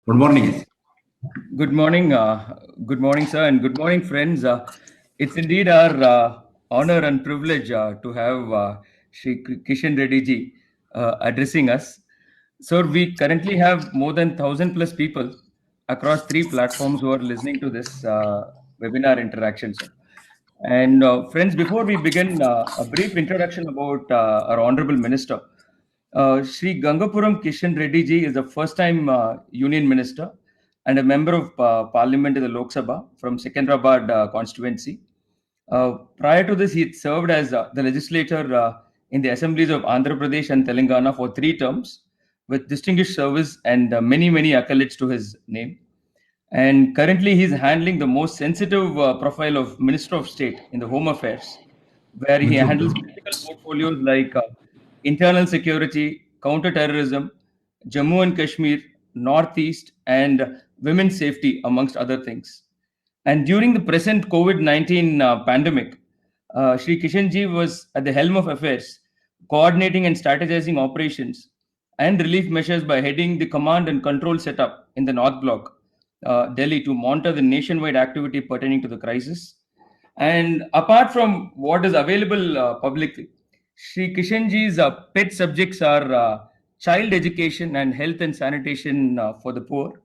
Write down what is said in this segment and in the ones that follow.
Good morning. Good morning, sir, and good morning, friends. It's indeed our honor and privilege to have Shri Kishan Reddy ji addressing us. So we currently have more than 1,000 plus people across three platforms who are listening to this webinar interaction, sir. And friends, before we begin, a brief introduction about our honorable minister. Sri Gangapuram Kishan Reddy ji is a first-time union minister and a member of parliament in the Lok Sabha from Secunderabad constituency. Prior to this, he had served as the legislator in the assemblies of Andhra Pradesh and Telangana for 3 terms with distinguished service and many accolades to his name. And currently, he's handling the most sensitive profile of Minister of State in the Home Affairs, where he handles critical portfolios like internal security, counter-terrorism, Jammu and Kashmir, Northeast, and women's safety, amongst other things. And during the present COVID-19 pandemic, Sri Kishanji was at the helm of affairs, coordinating and strategizing operations and relief measures by heading the command and control setup in the North Block, Delhi, to monitor the nationwide activity pertaining to the crisis. And apart from what is available publicly, Sri Kishanji's pet subjects are child education and health and sanitation for the poor.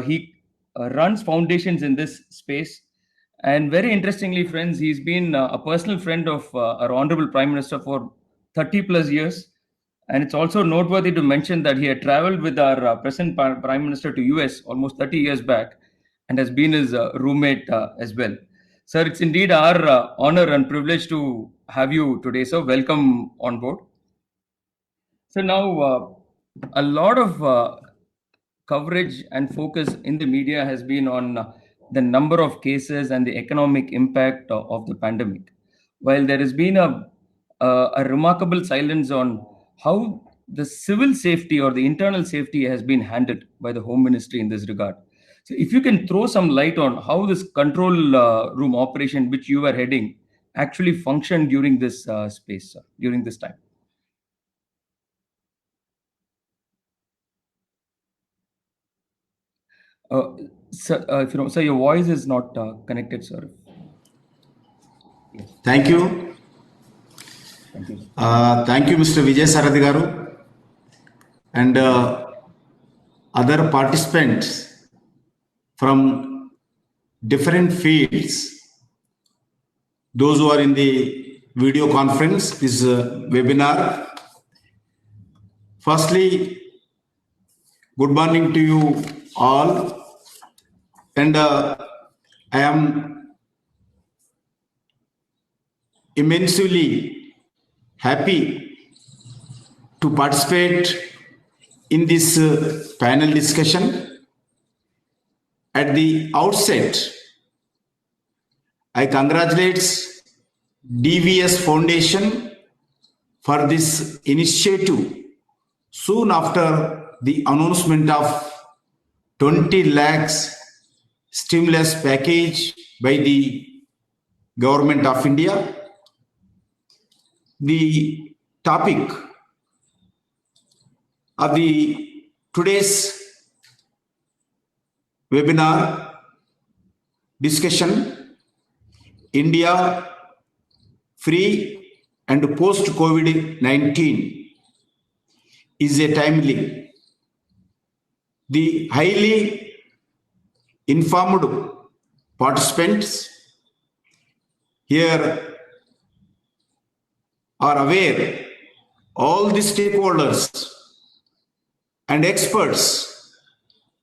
He runs foundations in this space. And very interestingly, friends, he's been a personal friend of our Honorable Prime Minister for 30 plus years. And it's also noteworthy to mention that he had traveled with our present Prime Minister to US almost 30 years back and has been his roommate as well. Sir, it's indeed our honor and privilege to have you today, sir. Welcome on board. So now, a lot of coverage and focus in the media has been on the number of cases and the economic impact of the pandemic, while there has been a remarkable silence on how the civil safety or the internal safety has been handled by the Home Ministry in this regard. So, if you can throw some light on how this control room operation, which you were heading, actually functioned during this space, during this time. Sir, if you know, sir, your voice is not connected, sir. Yes. Thank you. Thank you. Thank you, Mr. Vijay Sarathi garu, and other participants from different fields. Those who are in the video conference, this webinar. Firstly, good morning to you all, and I am immensely happy to participate in this panel discussion. At the outset, I congratulate DVS Foundation for this initiative soon after the announcement of 20 lakhs stimulus package by the Government of India. The topic of the today's webinar discussion, India free and post COVID-19, is a timely. The highly informed participants here are aware, all the stakeholders and experts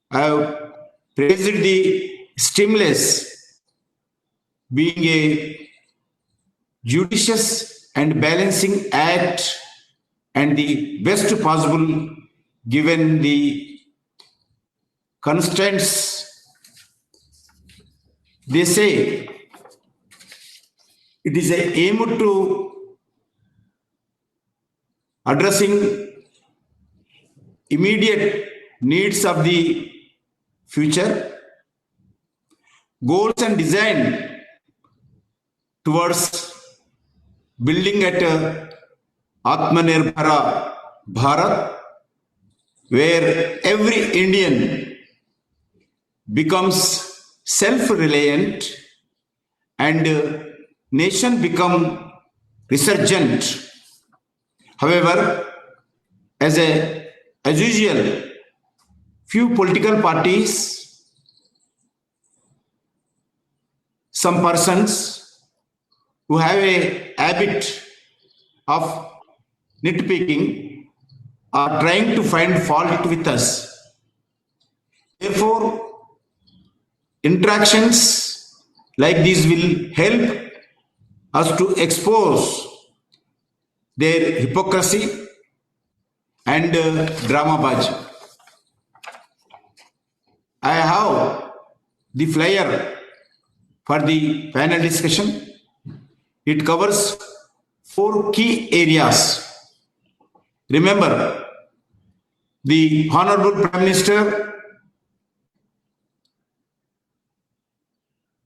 have praised the stimulus being a judicious and balancing act and the best possible given the constraints. They say it is a aim to addressing immediate needs of the future, goals and design towards building at Atmanirbhara Bharat, where every Indian becomes self-reliant and nation become resurgent. However, as usual, few political parties, some persons who have a habit of nitpicking are trying to find fault with us. Therefore, interactions like these will help us to expose their hypocrisy and dramabazi. I have the flyer for the panel discussion. It covers 4 key areas. Remember, the Honorable Prime Minister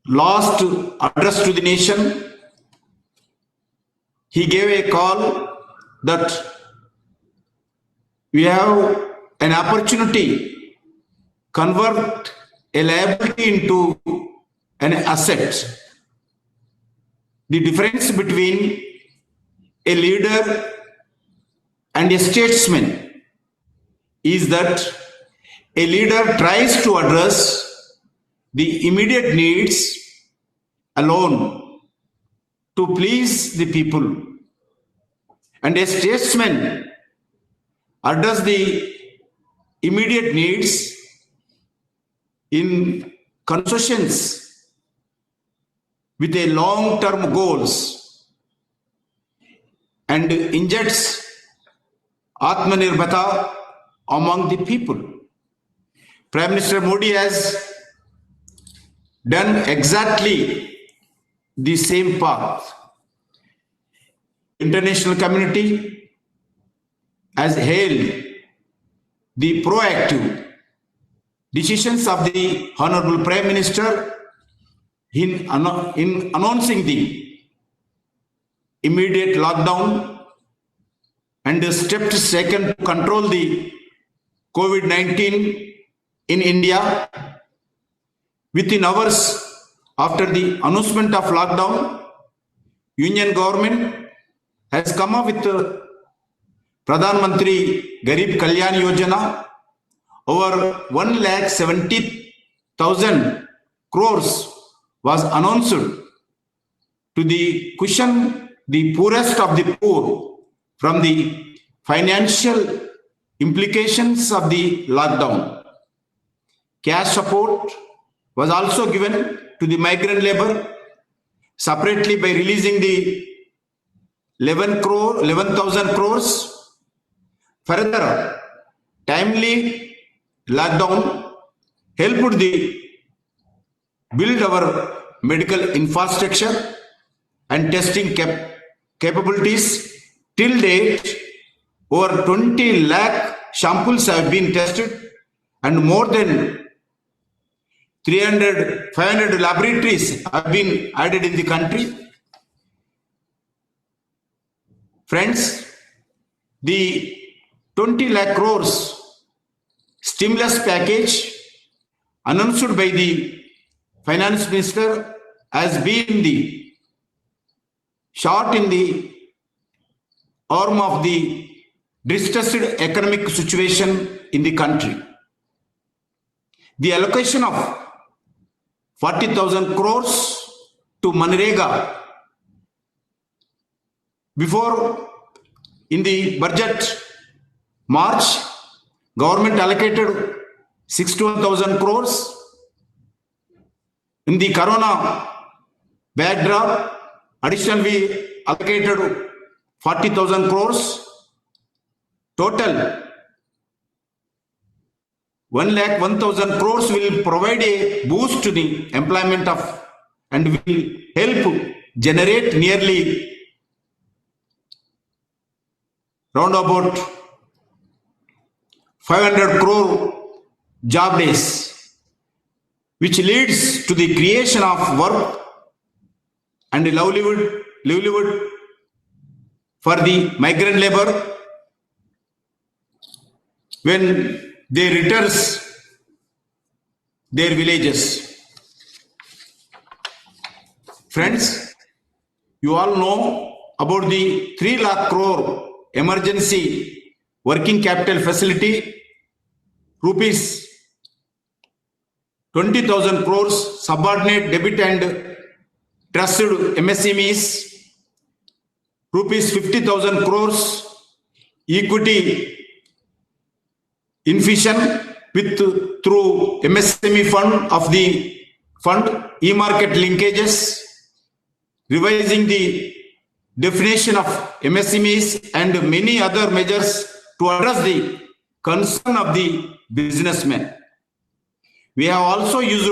last address to the nation, he gave a call that we have an opportunity convert a liability into an asset. The difference between a leader and a statesman is that a leader tries to address the immediate needs alone to please the people, and a statesman address the immediate needs in concessions with a long-term goals and injects Atmanirbharta among the people. Prime Minister Modi has done exactly the same path. International community has hailed the proactive decisions of the Honorable Prime Minister in announcing the immediate lockdown and the steps taken to control the COVID-19 in India. Within hours after the announcement of lockdown, Union government has come up with Pradhan Mantri Garib Kalyan Yojana. Over 1,70,000 crores was announced to cushion the poorest of the poor from the financial implications of the lockdown. Cash support was also given to the migrant labor separately by releasing the 11,000 crores. Further, timely lockdown helped build our medical infrastructure and testing capabilities. Till date, over 20 lakh samples have been tested and more than 500 laboratories have been added in the country. Friends, the 20 lakh crores stimulus package announced by the Finance Minister has been the shot in the arm of the distressed economic situation in the country. The allocation of 40,000 crores to Manrega before in the budget March, government allocated 61,000 crores. In the Corona backdrop, additionally allocated 40,000 crores. Total 1,01,000 crores will provide a boost to the employment of and will help generate nearly round about 500 crore job days, which leads to the creation of work and livelihood for the migrant labor when they returns their villages. Friends, you all know about the 3 lakh crore emergency working capital facility, rupees 20,000 crores subordinate debit and trusted MSMEs, rupees 50,000 crores equity infusion through MSME fund of the fund, e-market linkages, revising the definition of MSMEs and many other measures to address the concern of the businessmen. We have also used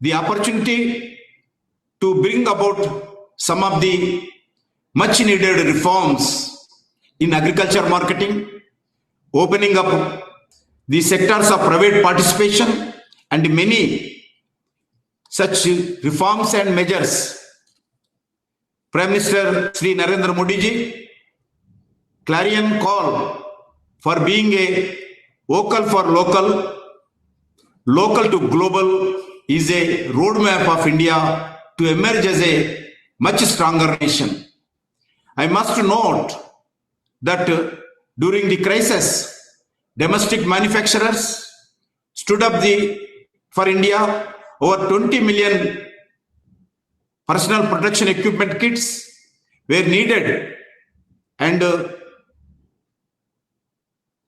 the opportunity to bring about some of the much needed reforms in agriculture marketing, opening up the sectors of private participation, and many such reforms and measures. Prime Minister Sri Narendra Modi ji clarion call for being a vocal for local, local to global is a roadmap of India to emerge as a much stronger nation. I must note that during the crisis, domestic manufacturers stood up for India. Over 20 million personal protection equipment kits were needed, and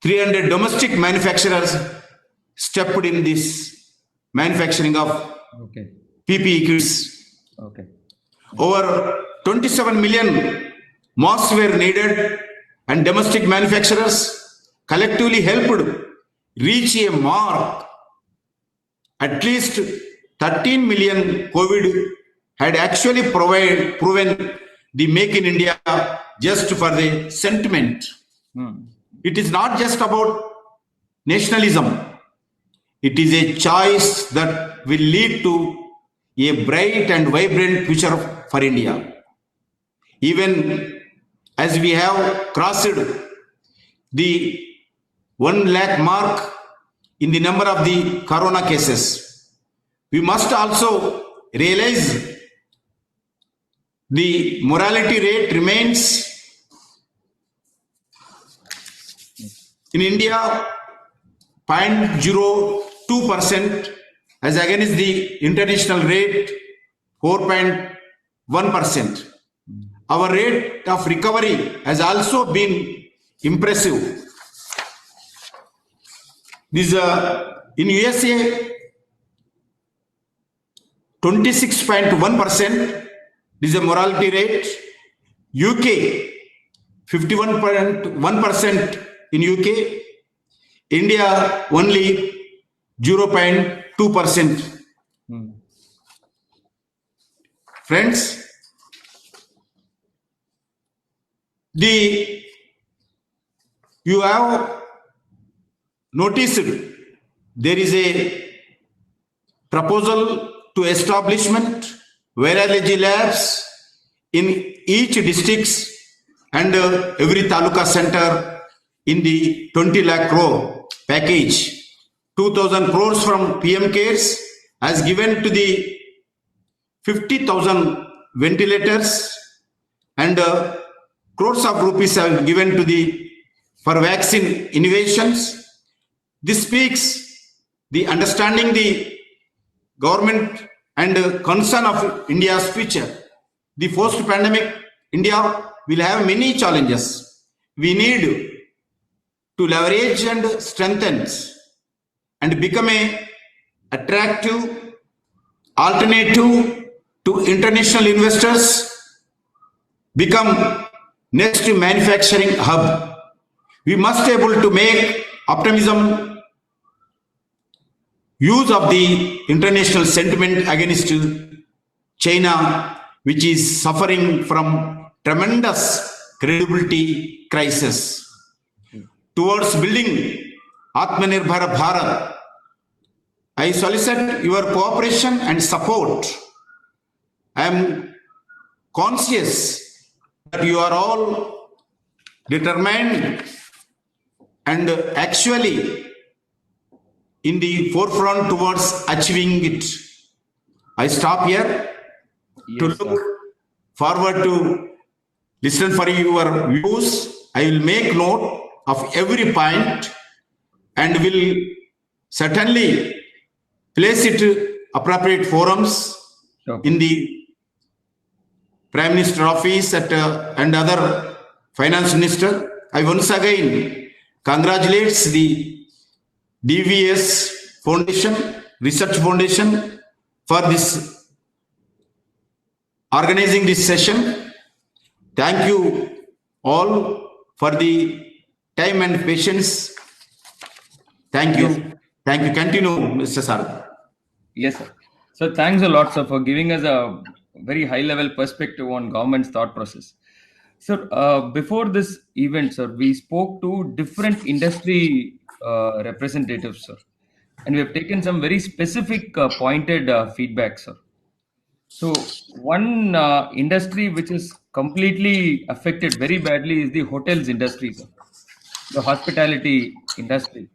300 domestic manufacturers stepped in this manufacturing of PPE kits. Over 27 million masks were needed, and domestic manufacturers collectively helped reach a mark. At least 13 million COVID had actually proven the Make in India just for the sentiment. It is not just about nationalism. It is a choice that will lead to a bright and vibrant future for India. Even as we have crossed the 1 lakh mark in the number of the corona cases, we must also realize the mortality rate remains in India 0.02% as against the international rate 4.1%. Our rate of recovery has also been impressive. This in USA 26.1% is the mortality rate. UK 51.1% in UK. India only 0.2%. Friends, you have noticed there is a proposal to establishment virology labs in each districts and every taluka center in the 20 lakh crore package. 2,000 crores from PM CARES has given to the 50,000 ventilators, and crores of rupees have given to for vaccine innovations. This speaks the understanding the government and concern of India's future. The post-pandemic India will have many challenges. We need to leverage and strengthen and become an attractive alternative to international investors, become next manufacturing hub. We must be able to make optimism use of the international sentiment against China, which is suffering from tremendous credibility crisis. Towards building Atmanirbhar Bharat, I solicit your cooperation and support. I am conscious that you are all determined and actually in the forefront towards achieving it. I stop here to Yes, look forward to listen for your views. I will make note of every point and will certainly place it to appropriate forums sure. in the Prime Minister office and other Finance Minister. I once again congratulates the DVS Foundation, Research Foundation for this organizing this session. Thank you all for the time and patience. Thank you. Yes. Thank you. Continue, Mr. Sarda. Yes, sir. So thanks a lot, sir, for giving us a very high-level perspective on government's thought process. Sir, before this event, sir, we spoke to different industry representatives, sir, and we have taken some very specific, pointed feedback, sir. So one industry which is completely affected very badly is the hotels industry, sir, the hospitality industry.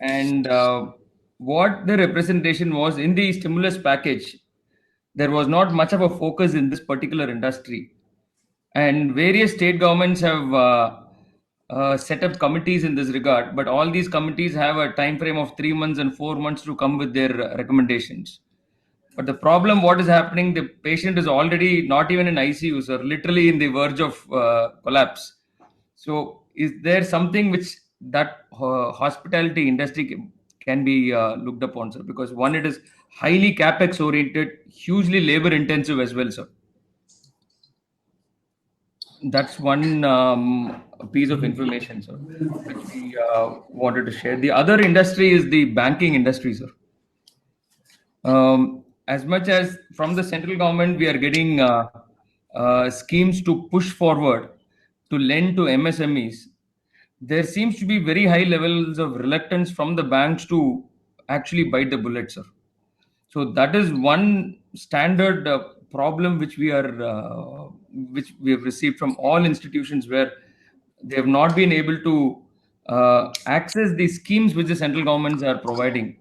And what the representation was in the stimulus package, there was not much of a focus in this particular industry. And various state governments have set up committees in this regard, but all these committees have a time frame of 3 months and 4 months to come with their recommendations. But the problem, what is happening, the patient is already not even in ICU, sir, literally in the verge of collapse. So is there something which that hospitality industry can be looked upon, sir? Because one, it is highly capex oriented, hugely labor intensive as well, sir. That's one piece of information, sir, which we wanted to share. The other industry is the banking industry, sir. As much as from the central government, we are getting schemes to push forward to lend to MSMEs. There seems to be very high levels of reluctance from the banks to actually bite the bullet, sir. So that is one standard problem which we are which we have received from all institutions, where they have not been able to access the schemes which the central governments are providing.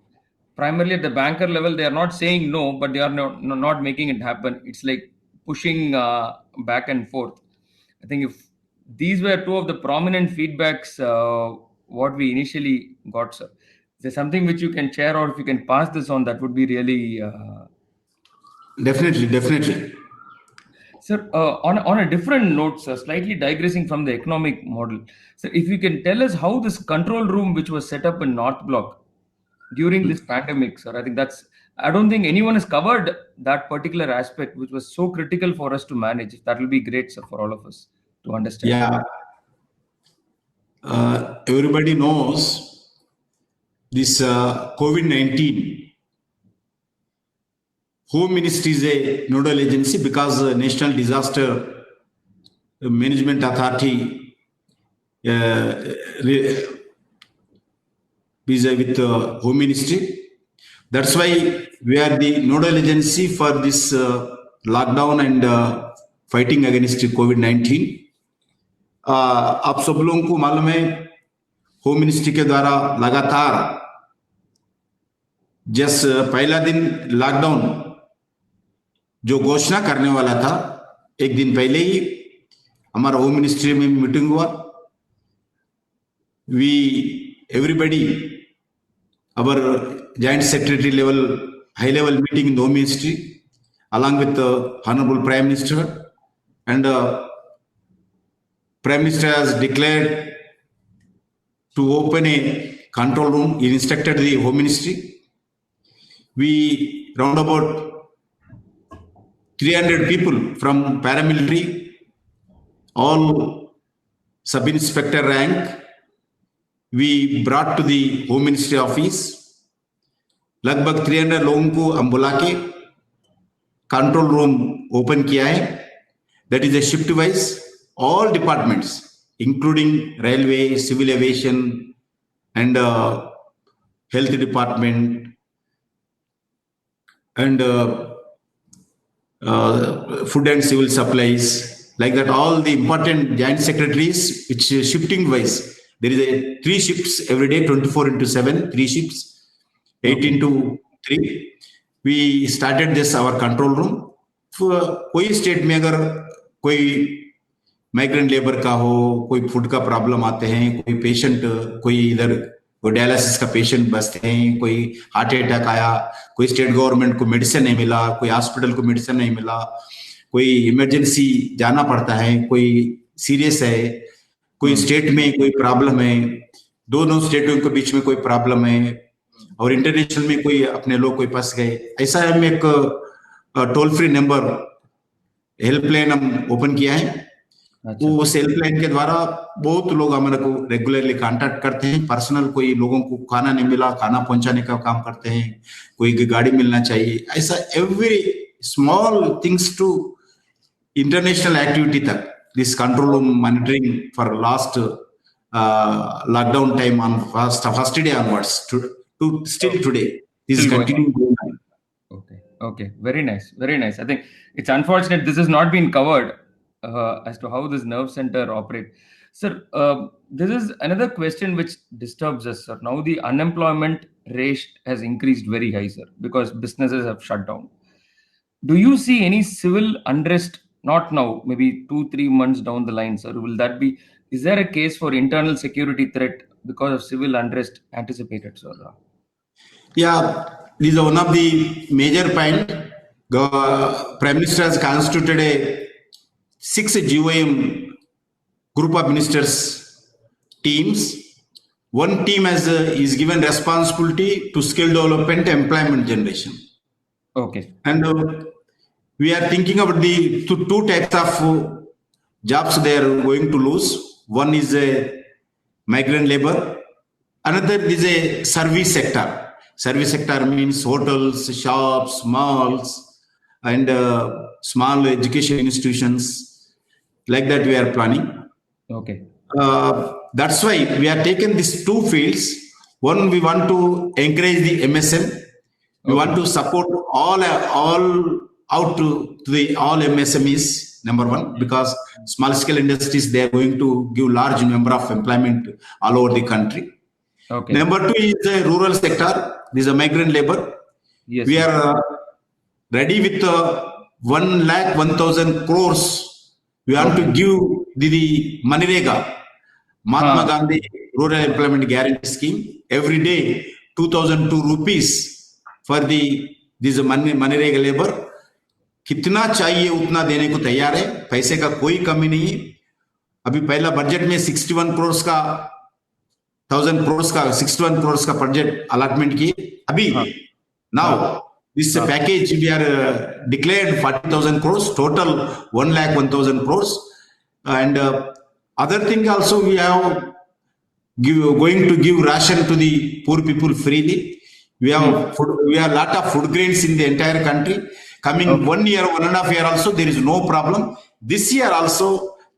Primarily at the banker level, they are not saying no, but they are not making it happen. It's like pushing back and forth. I think if these were two of the prominent feedbacks what we initially got, sir. Is there something which you can share, or if you can pass this on, that would be really Definitely. Sir, on a different note, sir, slightly digressing from the economic model, sir, if you can tell us how this control room which was set up in North Block during this pandemic, sir, I don't think anyone has covered that particular aspect, which was so critical for us to manage. That will be great, sir, for all of us to understand. Yeah. Everybody knows this COVID-19. Home Ministry is a nodal agency because National Disaster Management Authority is with Home Ministry. That's why we are the nodal agency for this lockdown and fighting against COVID-19. आप सब लोगों को मालूम है, home ministry के द्वारा लगातार जस पहला दिन लॉकडाउन जो घोषणा करने वाला था, एक दिन पहले ही हमारा होम मिनिस्ट्री में मीटिंग हुआ. Everybody, our joint secretary level, high level meeting in the home ministry, along with the Honorable Prime Minister, and Prime Minister has declared to open a control room. He instructed the Home Ministry. We round about 300 people from paramilitary, all sub-inspector rank, we brought to the Home Ministry office. लगभग 300 लोगों को हम बुला के control room open किया है. That is a shift wise. All departments, including railway, civil aviation, and health department, and food and civil supplies, like that, all the important joint secretaries, which shifting wise, there is 3 shifts every day, 24/7, 3 shifts. 18 to 3 we started this our control room. कोई state में अगर कोई migrant labour का हो, कोई food का problem आते हैं, कोई पेशेंट, कोई इधर कोई डायलिसिस का पेशेंट बसते हैं, कोई हार्ट अटैक आया, कोई स्टेट गवर्नमेंट को मेडिसिन नहीं मिला, कोई हॉस्पिटल को मेडिसिन नहीं मिला, कोई इमरजेंसी जाना पड़ता है, कोई सीरियस है, कोई स्टेट में कोई प्रॉब्लम है, दोनों स्टेटों के बीच में कोई प्रॉब्लम है, और इंटरनेशनल में कोई अपने लोग कोई फंस गए, ऐसा हम एक टोल फ्री नंबर हेल्पलाइन हम ओपन किया है। तो उस हेल्पलाइन के द्वारा बहुत लोग हमारे को रेगुलरली कांटेक्ट करते हैं। पर्सनल कोई लोगों को खाना नहीं मिला, खाना पहुंचाने का काम करते हैं, कोई गाड़ी मिलना चाहिए, ऐसा every small things to international activity तक this control room monitoring for last lockdown time on first day onwards to still today this is continuing going on. Okay, very nice, very nice. I think it's unfortunate this has not been covered as to how this nerve center operate. Sir, this is another question which disturbs us, sir. Now the unemployment rate has increased very high, sir, because businesses have shut down. Do you see any civil unrest, not now, maybe 2-3 months down the line, sir? Is there a case for internal security threat because of civil unrest anticipated, sir? Yeah, this is one of the major point. Prime Minister has constituted a 6 GOM group of ministers teams. One team is given responsibility to skill development, employment generation. Okay. And we are thinking about the two types of jobs they are going to lose. One is a migrant labor. Another is a service sector. Service sector means hotels, shops, malls, and small education institutions. Like that we are planning. Okay. That's why we have taken these two fields. One, we want to encourage the MSM. We want to support all out to the all MSMEs, number one, because small scale industries, they are going to give large number of employment all over the country. Okay. Number two is the rural sector. This is a migrant labor. Yes. We are ready with 1,01,000 crores. We want to give the Manrega, Mahatma Gandhi Rural Employment Guarantee Scheme. Every day, 2,002 rupees for this Manrega labor. कितना चाहिए उतना देने को तैयार है, पैसे का कोई कमी नहीं है। अभी पहला बजट में 61 करोड़ का 1000 crores का 61 crores का बजट अलॉटमेंट किए। अभी now this package we are declared 40,000 crores, total 1,01,000 crores, and other thing also we have going to give ration to the poor people freely. We have lot of food grains in the entire country. Coming 1 year, 1.5 year also there is no problem. This year also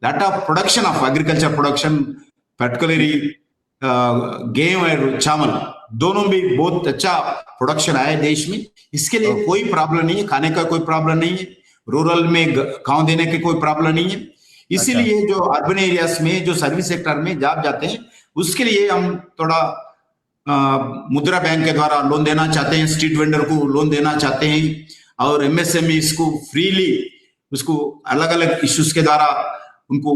lot of production of agriculture production, particularly गेहूं और चावल दोनों भी बहुत अच्छा production आया देश में। इसके लिए कोई प्रॉब्लम नहीं है, खाने का कोई प्रॉब्लम नहीं है, रूरल में गांव देने की कोई प्रॉब्लम नहीं है। इसीलिए जो अर्बन एरियाज में जो सर्विस सेक्टर में जॉब जाते हैं उसके लिए हम थोड़ा मुद्रा बैंक के द्वारा लोन देना चाहते हैं, स्ट्रीट वेंडर को लोन देना चाहते हैं, और एमएसएमई इसको फ्रीली उसको अलग अलग इश्यूज के द्वारा उनको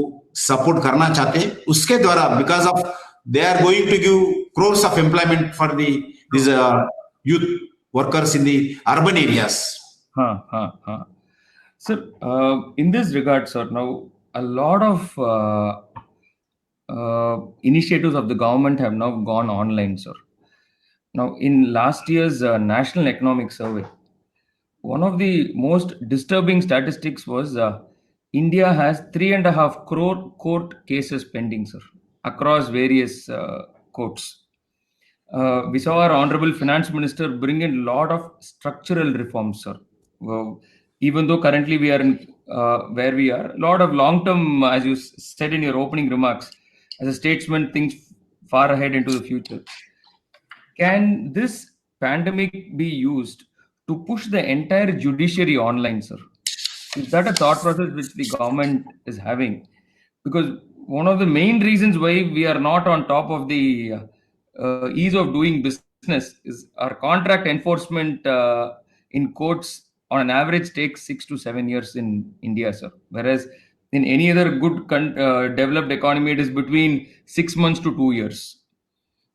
सपोर्ट करना चाहते हैं। उसके द्वारा because of they are going to give crores of employment for these youth workers in the urban areas. Sir, in this regard, sir, now a lot of initiatives of the government have now gone online, sir. Now, in last year's National Economic Survey, one of the most disturbing statistics was India has 3.5 crore court cases pending, sir, across various courts. We saw our Honorable Finance Minister bring in a lot of structural reforms, sir. Even though currently we are in where we are, a lot of long-term, as you said in your opening remarks, as a statesman thinks far ahead into the future. Can this pandemic be used to push the entire judiciary online, sir? Is that a thought process which the government is having? Because one of the main reasons why we are not on top of the ease of doing business business is our contract enforcement in courts on an average takes 6 to 7 years in India, sir. Whereas in any other good developed economy, it is between 6 months to 2 years.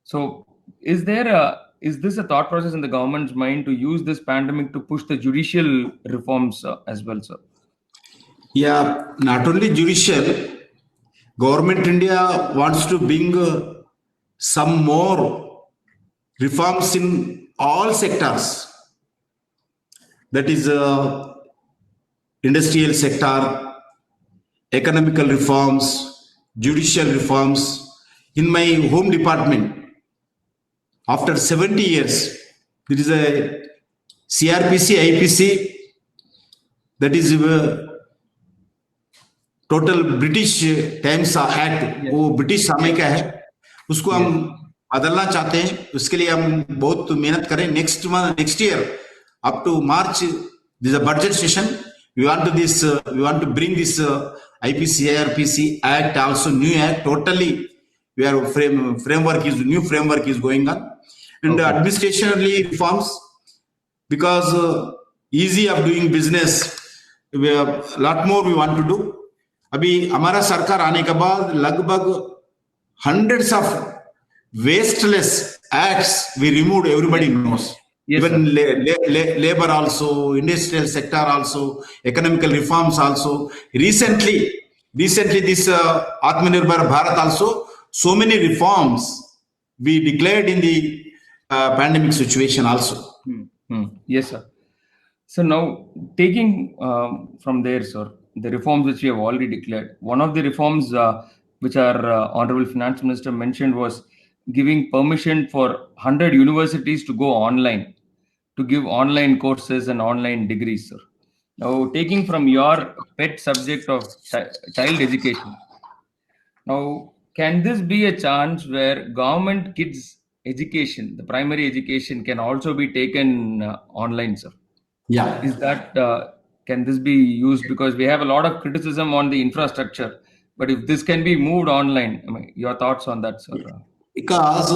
So, is this a thought process in the government's mind to use this pandemic to push the judicial reforms as well, sir? Yeah, not only judicial, government India wants to bring some more reforms in all sectors. That is industrial sector, economical reforms, judicial reforms. In my home department, after 70 years, there is a CRPC, IPC, that is total British times act, वो British समय का है, उसको हम बदलना चाहते हैं. उसके लिए हम बहुत मेहनत करें. Next year up to March this a budget session, we want to bring this IPC, IRPC act, also new act. Totally we are new framework is going on, and administrationally reforms, because easy of doing business, we have a lot more we want to do. अभी हमारा सरकार आने के बाद लगभग hundreds of wasteless acts we removed. Everybody knows. Yes, even labor also, industrial sector also, economical reforms also. Recently this Atmanirbhar Bharat also, so many reforms we declared in the pandemic situation also. Yes, sir. So now taking from there, sir, the reforms which we have already declared, one of the reforms which our Honorable Finance Minister mentioned was giving permission for 100 universities to go online, to give online courses and online degrees, sir. Now, taking from your pet subject of child education, now, can this be a chance where government kids education, the primary education, can also be taken online, sir? Yeah. Is that, can this be used? Because we have a lot of criticism on the infrastructure, but if this can be moved online, I mean, your thoughts on that, sir? Because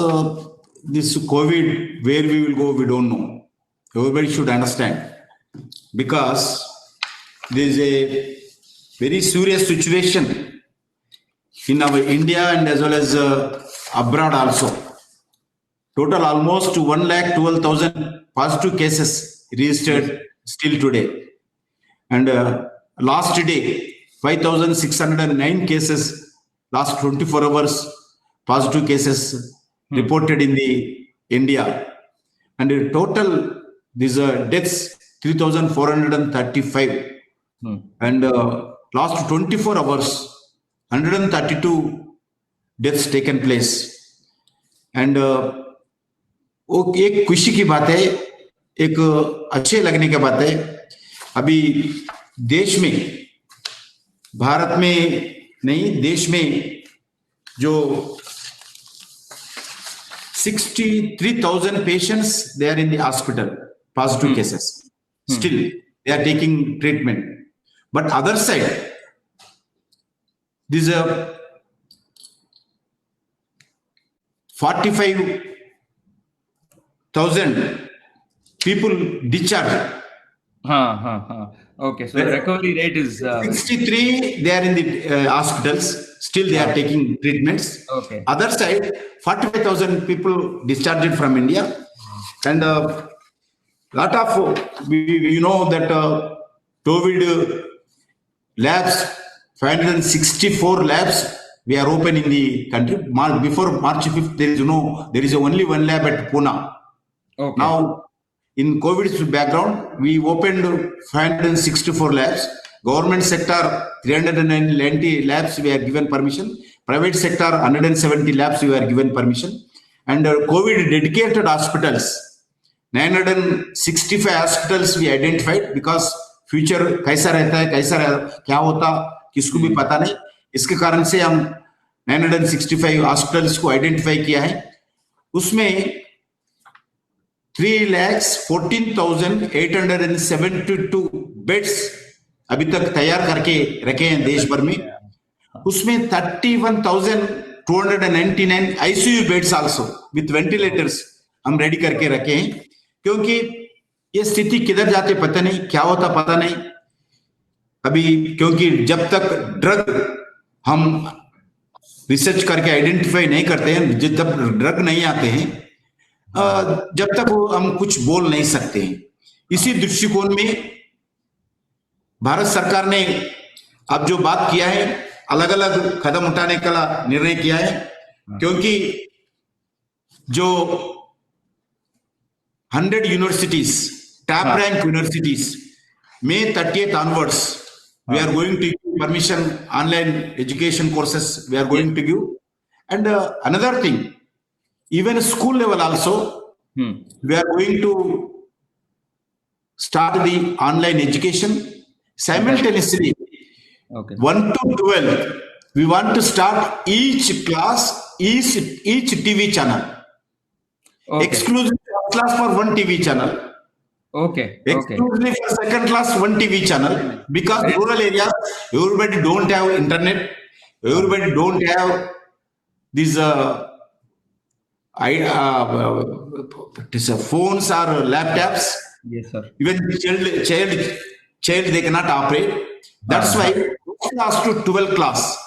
this COVID, where we will go, we don't know. Everybody should understand. Because there is a very serious situation in our India and as well as abroad also. Total almost 112,000 positive cases registered still today. And last day, 5,609 cases, last 24 hours, positive cases reported in the India. And total, these deaths, 3,435. And last 24 hours, 132 deaths taken place. And एक खुशी की बात है, एक अच्छे लगने की बात है, अभी देश में, भारत में नहीं, देश में जो 63,000 patients, they are in the hospital, positive cases. Still, they are taking treatment. But other side, these are 45,000 people discharged. Okay, so the recovery rate is 63. They are in the hospitals. Still, they are taking treatments. Okay. Other side, 45,000 people discharged from India, and lot of you know that COVID labs, 564 labs we are open in the country. Before March 5th, there is only one lab at Pune. Okay. Now, in COVID's background, we opened 564 labs. Government sector, 390 labs we are given permission. Private sector, 170 labs we are given permission. And COVID dedicated hospitals, 965 hospitals we identified, because future कैसा रहता है, क्या होता, किसको भी पता नहीं. इसके कारण से हम 965 हॉस्पिटल्स को आइडेंटिफाई किया है. उसमें 3,14,872 बेड्स अभी तक तैयार करके रखे हैं देश भर में. उसमें 31,299 ICU beds also with ventilators हम रेडी करके रखे हैं, क्योंकि ये स्थिति किधर जाते पता नहीं, क्या होता पता नहीं अभी, क्योंकि जब तक ड्रग हम रिसर्च करके आइडेंटिफाई नहीं करते हैं, जब ड्रग नहीं आते हैं, जब तक वो हम कुछ बोल नहीं सकते हैं। इसी दृष्टिकोण में भारत सरकार ने अब जो बात किया है, अलग अलग कदम उठाने का निर्णय किया है, क्योंकि जो 100 universities, top rank universities, May 30th onwards, we are going to give permission online education courses. We are going to give, and another thing, even school level also, we are going to start the online education simultaneously. Okay. 1 to 12, we want to start each class, each TV channel, exclusive first class for one TV channel. Okay. Exclusively for second class one TV channel, because rural areas everybody don't have internet, everybody don't have these phones or laptops. Yes, sir. Even child they cannot operate. That's why class to 12 class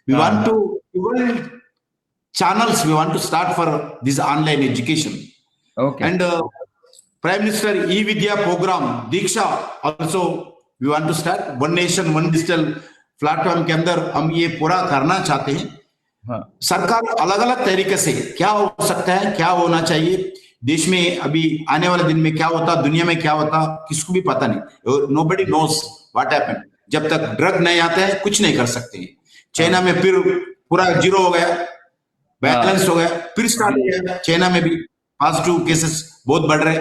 we want to 12 channels we want to start for this online education. Okay. And Prime Minister e-Vidya program Diksha also we want to start. One nation one digital platform के अंदर हम ये पूरा करना चाहते हैं। सरकार अलग अलग तरीके से क्या हो सकता है, क्या होना चाहिए देश में, अभी आने वाले दिन में क्या होता, दुनिया में क्या होता, किसको भी पता नहीं। Nobody knows what happened. जब तक ड्रग नहीं आता है कुछ नहीं कर सकते। चाइना में फिर पूरा जीरो हो गया, बैलेंस हो गया, फिर स्टार्ट हो गया। चाइना में भी पॉजिटिव केसेस बहुत बढ़ रहे।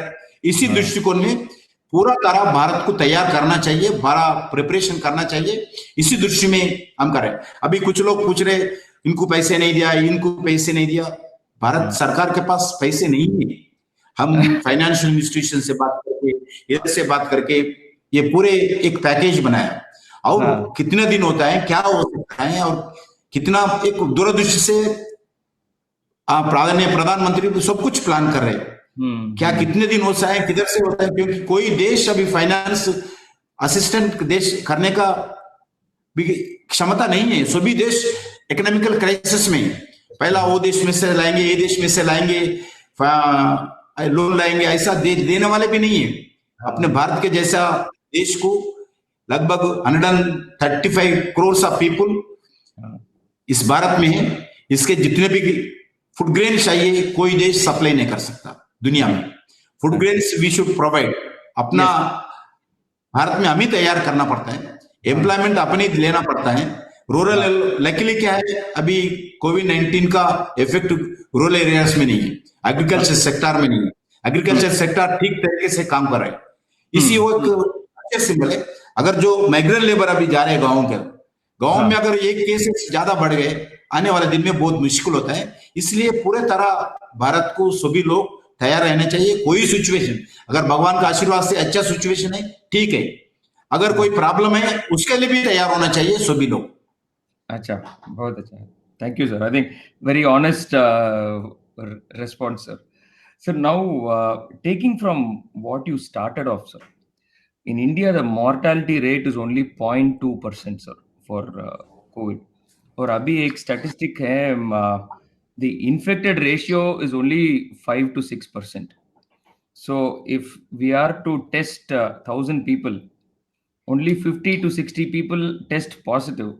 इसी दृष्टिकोण में पूरा तरह भारत को तैयार करना चाहिए, बड़ा प्रिपरेशन करना चाहिए। इसी दृष्टि में हम करें। अभी कुछ लोग पूछ रहे इनको पैसे नहीं दिया, इनको पैसे नहीं दिया। भारत सरकार के पास पैसे नहीं है। हम फाइनेंशियल इंस्टीट्यूशन से बात करके, इधर से बात करके ये पूरे एक पैकेज बनाया। और कितने दिन होता है, क्या हो सकता है, और कितना एक दूरदृष्टि से प्रधानमंत्री सब कुछ प्लान कर रहे हैं। क्या कितने दिन होता है, किधर से होता है, क्योंकि कोई देश अभी फाइनेंस असिस्टेंट देश करने का भी क्षमता नहीं है। सभी देश इकोनॉमिकल क्राइसिस में, पहला वो देश में से लाएंगे, ये देश में से लाएंगे, लोन लाएंगे, ऐसा देने वाले भी नहीं है। अपने भारत के जैसा देश को लगभग 135 करोड़ ऑफ पीपल इस भारत में है। इसके जितने भी फूड ग्रेन चाहिए कोई देश सप्लाई नहीं कर सकता दुनिया में। Food grains we should provide. अपना भारत में हमें तैयार करना पड़ता है, एम्प्लॉयमेंट अपने लेना पड़ता है। रूरल लकीली क्या है, अभी कोविड-19 का इफेक्ट रूरल एरियाज में नहीं है, एग्रीकल्चर सेक्टर में नहीं है। एग्रीकल्चर सेक्टर ठीक तरीके से काम कर रहा है। इसी वो एक अच्छे सिंबल है। अगर जो माइग्रेंट लेबर अभी जा रहे हैं गाँव में अगर एक केसेस ज्यादा बढ़ गए, आने वाले दिन में बहुत मुश्किल होता है। इसलिए पूरे तरह भारत को सभी लोग तैयार रहना चाहिए। कोई सिचुएशन, अगर भगवान का आशीर्वाद से अच्छा सिचुएशन है ठीक है, अगर कोई प्रॉब्लम है उसके लिए भी तैयार होना चाहिए सभी लोग। अच्छा, बहुत अच्छा, thank you sir. I think very honest response, sir. So now, taking from what you started off, sir, in India the mortality rate is only 0.2%, sir, for COVID. और अभी एक स्टैटिस्टिक है, the infected ratio is only 5 to 6%. So if we are to test 1,000 people, only 50 to 60 people test positive,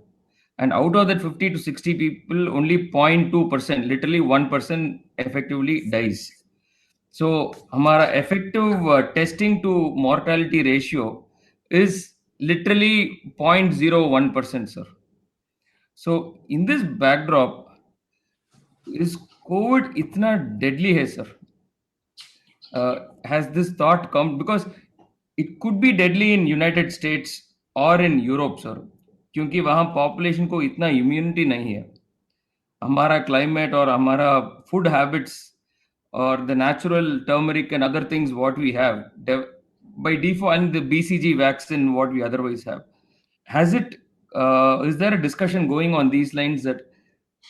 and out of that 50 to 60 people, only 0.2%, literally 1% effectively dies. So हमारा effective testing to mortality ratio is literally 0.01%, sir. So in this backdrop, is COVID इतना deadly है, sir? Has this thought come, because it could be deadly in United States or in Europe, sir, क्योंकि वहाँ population को इतना immunity नहीं है। हमारा climate और हमारा food habits or the natural turmeric and other things what we have by default, and the BCG vaccine what we otherwise have. Has it, is there a discussion going on these lines that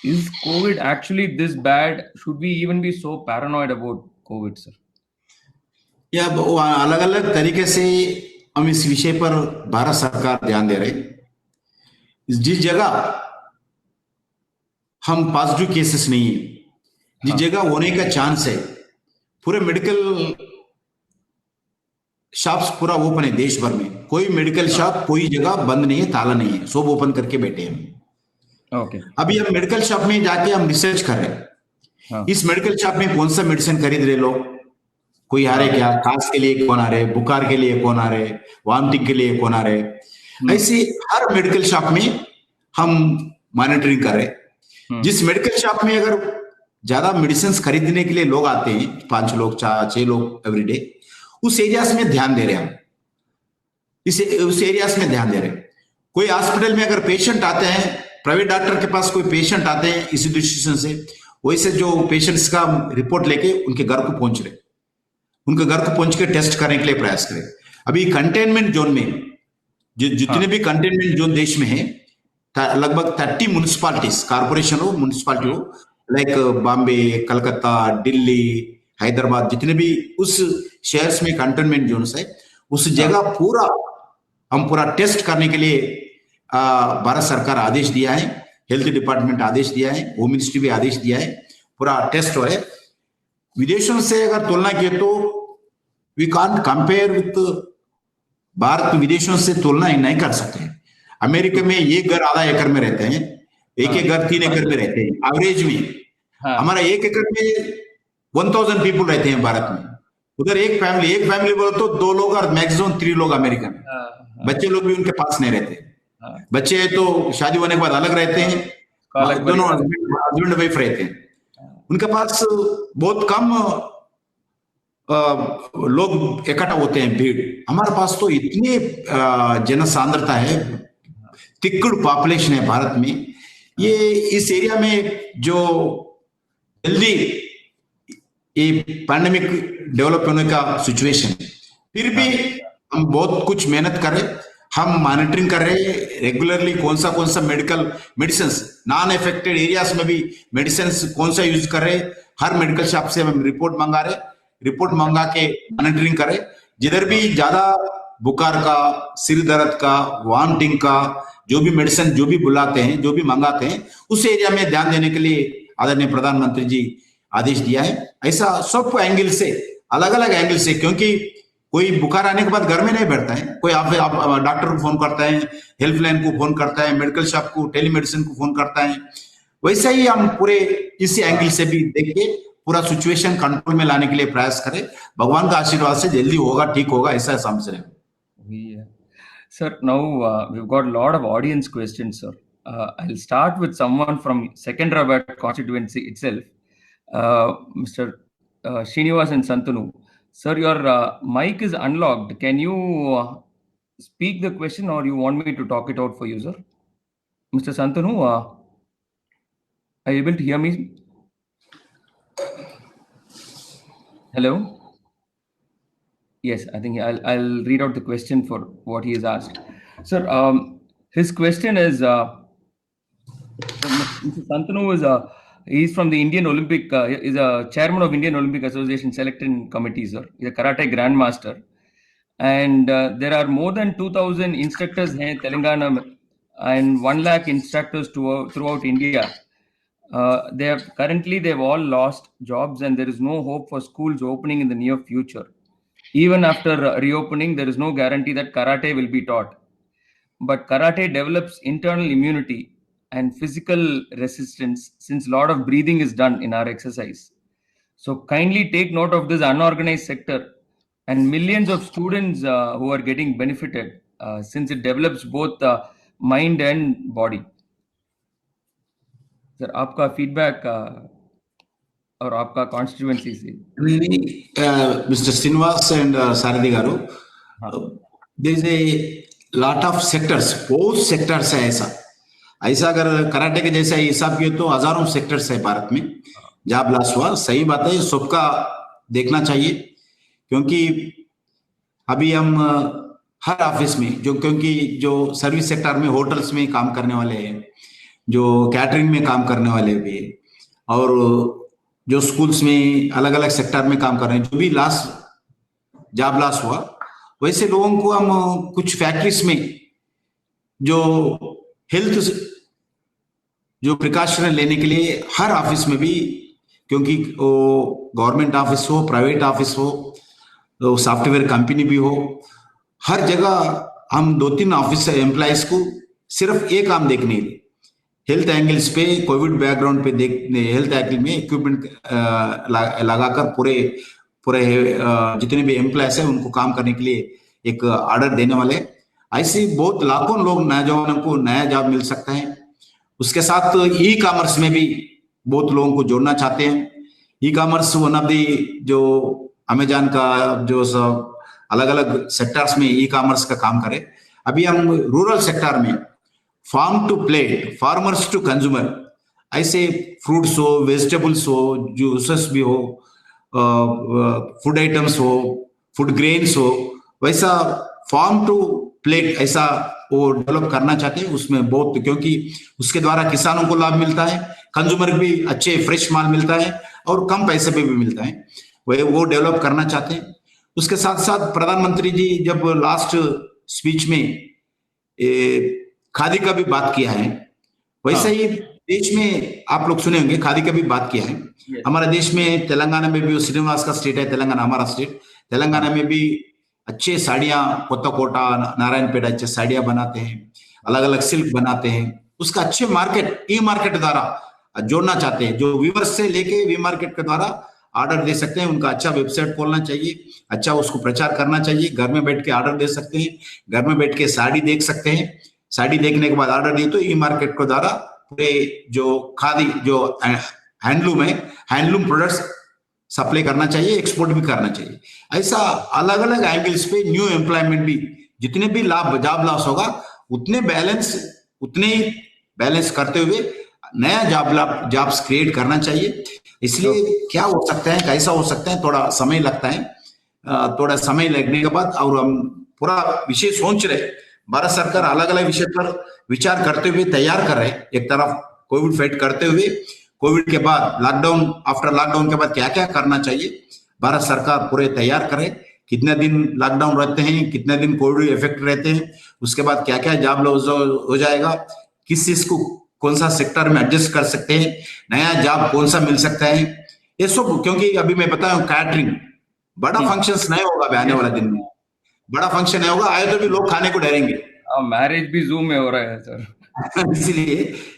is COVID actually this bad? Should we even be so paranoid about COVID, sir? या अलग अलग तरीके से हम इस विषय पर भारत सरकार ध्यान दे रहे हैं। जिस जगह हम पॉजिटिव केसेस नहीं है, जिस जगह होने का चांस है, पूरे मेडिकल शॉप्स पूरा ओपन है देश भर में। कोई मेडिकल शॉप कोई जगह बंद नहीं है, ताला नहीं है, सब ओपन करके बैठे हैं। ओके। अभी हम मेडिकल शॉप में जाके हम रिसर्च कर रहे हैं, इस मेडिकल शॉप में कौन सा मेडिसिन खरीद रहे लोग, कोई आ रहे क्या, खांस के लिए कौन आ रहे, बुखार के लिए कौन आ रहे, वॉमिटिंग के लिए कौन आ रहे। ऐसे हर मेडिकल शॉप में हम मॉनिटरिंग कर रहे हैं। जिस मेडिकल शॉप में अगर ज्यादा मेडिसिन खरीदने के लिए लोग आते हैं, 5 लोग 6 लोग एवरीडे, उस एरियाज में ध्यान दे रहे हैं हम। उस एरियाज में ध्यान दे रहे हैं। कोई हॉस्पिटल में अगर पेशेंट आते हैं, प्राइवेट डॉक्टर के पास कोई पेशेंट आते हैं इस इंस्टीट्यूशन से, वैसे जो पेशेंट्स का रिपोर्ट लेके उनके घर को पहुंच रहे, उनके घर को पहुंच के टेस्ट करने के लिए प्रयास करें। अभी कंटेनमेंट जोन में जितने भी कंटेनमेंट जोन देश में है, लगभग 30 म्युनिसिपालिटीज, कारपोरेशन हो, म्युनिसिपालिटी हो, लाइक बॉम्बे, कलकत्ता, दिल्ली, हैदराबाद, जितने भी उस शहर में कंटेनमेंट जोन है, उस जगह हम पूरा टेस्ट करने के लिए भारत सरकार आदेश दिया है, हेल्थ डिपार्टमेंट आदेश दिया है, होम मिनिस्ट्री भी आदेश दिया है, पूरा टेस्ट हो रहा है। विदेशों से अगर तुलना किए तो we can't compare with Bharat. विदेशों से तुलना नहीं कर सकते। अमेरिका में एक घर आधा एकड़ में रहते हैं, एक घर 3 एकड़ में रहते हैं एवरेज में। हमारा 1 एकड़ में 1000 पीपल रहते हैं भारत में। उधर एक फैमिली बोलो तो 2 लोग और मैक्सिमम 3 लोग अमेरिका में। बच्चे लोग भी उनके पास नहीं रहते। बच्चे तो शादी होने के बाद अलग रहते हैं, दोनों हस्बैंड वाइफ रहते हैं, उनके पास बहुत कम लोग इकट्ठा होते हैं, भीड़। हमारे पास तो इतनी जन सांद्रता है, तिक्कड़ पॉपुलेशन है भारत में। ये इस एरिया में जो जल्दी ये पैंडेमिक डेवलप होने का सिचुएशन, फिर भी हम बहुत कुछ मेहनत कर रहे, हम मॉनिटरिंग कर रहे हैं रेगुलरली, कौन सा मेडिसिन नॉन अफेक्टेड एरियाज में भी मेडिसिन कौन सा यूज कर रहे। हर मेडिकल शॉप से हम रिपोर्ट मंगा रहे, रिपोर्ट मंगा के मॉनिटरिंग करें। जिधर भी ज्यादा बुखार का, सिर दर्द का, वॉमिटिंग का जो भी मेडिसिन जो भी बुलाते हैं, जो भी मंगाते हैं, उस एरिया में ध्यान देने के लिए आदरणीय प्रधानमंत्री जी आदेश दिया है। ऐसा सब एंगल से, अलग अलग एंगल से, क्योंकि कोई बुखार आने के बाद घर में नहीं बैठता है, कोई आप डॉक्टर को फोन करता है, हेल्पलाइन को फोन करता है, मेडिकल शॉप को, टेलीमेडिसिन को फोन करता है। वैसे ही हम पूरे इसी एंगल से भी देख के पूरा सिचुएशन कंट्रोल में लाने के लिए प्रयास करें। भगवान का आशीर्वाद से जल्दी होगा, ठीक होगा, ऐसा समझ रहे हैं। Sir, now we've got a lot of audience questions, sir. I'll start with someone from Secunderabad constituency itself, Mr. Srinivasan Santanu. Sir, your mic is unlocked. Can you speak the question, or you want me to talk it out for you, sir? Mr. Santanu, are you able to hear me? Hello? Yes, I think I'll read out the question for what he has asked. Sir, his question is, Mr. Santanu he's from the Indian Olympic, is a chairman of Indian Olympic Association Selection Committee, sir. He's a karate grandmaster. And there are more than 2,000 instructors in Telangana and 1 lakh instructors throughout India. They've all lost jobs, and there is no hope for schools opening in the near future. Even after reopening, there is no guarantee that karate will be taught. But karate develops internal immunity and physical resistance, since a lot of breathing is done in our exercise. So kindly take note of this unorganized sector and millions of students who are getting benefited, since it develops both mind and body. Sir, आपका feedback और आपका constituency से. Mr. Srinivas and Saradi Garu, there is a lot of sectors, बहुत sectors है। ऐसा अगर karate के जैसा हिसाब किए तो हजारों सेक्टर्स है भारत में जॉब लॉस हुआ। सही बात है, सबका देखना चाहिए, क्योंकि अभी हम हर ऑफिस में क्योंकि जो सर्विस सेक्टर में होटल्स में काम करने वाले हैं, जो कैटरिंग में काम करने वाले भी, और जो स्कूल्स में अलग अलग सेक्टर में काम कर रहे हैं, जो भी लास्ट जॉब लॉस हुआ, वैसे लोगों को हम कुछ फैक्ट्रीज में जो हेल्थ जो प्रिकॉशन लेने के लिए हर ऑफिस में भी, क्योंकि वो गवर्नमेंट ऑफिस हो, प्राइवेट ऑफिस हो, तो सॉफ्टवेयर कंपनी भी हो, हर जगह हम 2-3 ऑफिस एम्प्लॉयज को सिर्फ एक काम देखने हेल्थ एंगल्स पे, कोविड बैकग्राउंड पे देखने, हेल्थ एंगल में इक्विपमेंट लगाकर पूरे पूरे जितने भी एम्प्लॉयज हैं उनको काम करने के लिए एक ऑर्डर देने वाले। ऐसे बहुत लाखों लोग, नौजवानों को नया जॉब मिल सकता है। उसके साथ ई कॉमर्स में भी बहुत लोगों को जोड़ना चाहते हैं। E commerce one of the, जो अमेजॉन का जो सब अलग अलग सेक्टर्स में ई कॉमर्स का काम करे। अभी हम रूरल सेक्टर में farm to plate, farmers to consumer, ऐसे फ्रूट्स हो, वेजिटेबल्स हो, जूसेस भी हो, फूड आइटम्स हो, फूड ग्रेन्स हो, वैसा फार्म टू प्लेट ऐसा वो डेवलप करना चाहते हैं। उसमें बहुत, क्योंकि उसके द्वारा किसानों को लाभ मिलता है, कंज्यूमर भी अच्छे फ्रेश माल मिलता है और कम पैसे पे भी मिलता है, वो डेवलप करना चाहते हैं। उसके साथ साथ प्रधानमंत्री जी जब लास्ट स्पीच में खादी का भी बात किया है, वैसे ही देश में आप लोग सुने होंगे खादी का भी बात किया है। हमारे देश में तेलंगाना में भी, श्रीनिवास का स्टेट है तेलंगाना, हमारा स्टेट तेलंगाना में भी अच्छे साड़ियां, कोत्ताकोटा, नारायणपेट अच्छे साड़ियां बनाते हैं, अलग अलग सिल्क बनाते हैं। उसका अच्छे मार्केट, ई मार्केट द्वारा जोड़ना चाहते हैं, जो व्यूअर्स से लेके वी मार्केट के द्वारा ऑर्डर दे सकते हैं। उनका अच्छा वेबसाइट खोलना चाहिए, अच्छा उसको प्रचार करना चाहिए। घर में बैठ के ऑर्डर दे सकते हैं, घर में बैठ के साड़ी देख सकते हैं, साड़ी देखने के बाद ऑर्डर दिए तो ई मार्केट के द्वारा पूरे जो खादी, जो हैंडलूम है, हैंडलूम प्रोडक्ट्स सप्लाई करना चाहिए, एक्सपोर्ट भी करना चाहिए। ऐसा अलग अलग एंगल्स पे न्यू एम्प्लॉयमेंट भी, जितने भी लाभ जॉब लॉस होगा उतने बैलेंस करते हुए नया जॉब्स क्रिएट करना चाहिए। इसलिए क्या हो सकता है, कैसा हो सकता है, थोड़ा समय लगता है। थोड़ा समय लगने के बाद, और हम पूरा विषय सोच रहे, भारत सरकार अलग अलग विषय पर विचार करते हुए तैयार कर रहे हैं। एक तरफ कोविड फाइट करते हुए, कोविड के बाद लॉकडाउन, आफ्टर लॉकडाउन के बाद क्या क्या करना चाहिए, भारत सरकार पूरे तैयार करे। कितने दिन लॉकडाउन रहते हैं, कितने दिन कोविड इफेक्ट रहते हैं, उसके बाद क्या क्या जॉब लॉस हो जाएगा, किस चीज को कौन सा सेक्टर में एडजस्ट कर सकते हैं, नया जॉब कौन सा मिल सकता है, ये सब। क्योंकि अभी मैं बताऊं, कैटरिंग बड़ा फंक्शंस नहीं होगा आने वाला दिन में, बड़ा फंक्शन नहीं होगा, आए तो भी लोग खाने को डरेंगे। मैरिज भी जूम में हो रहा है सर। इसलिए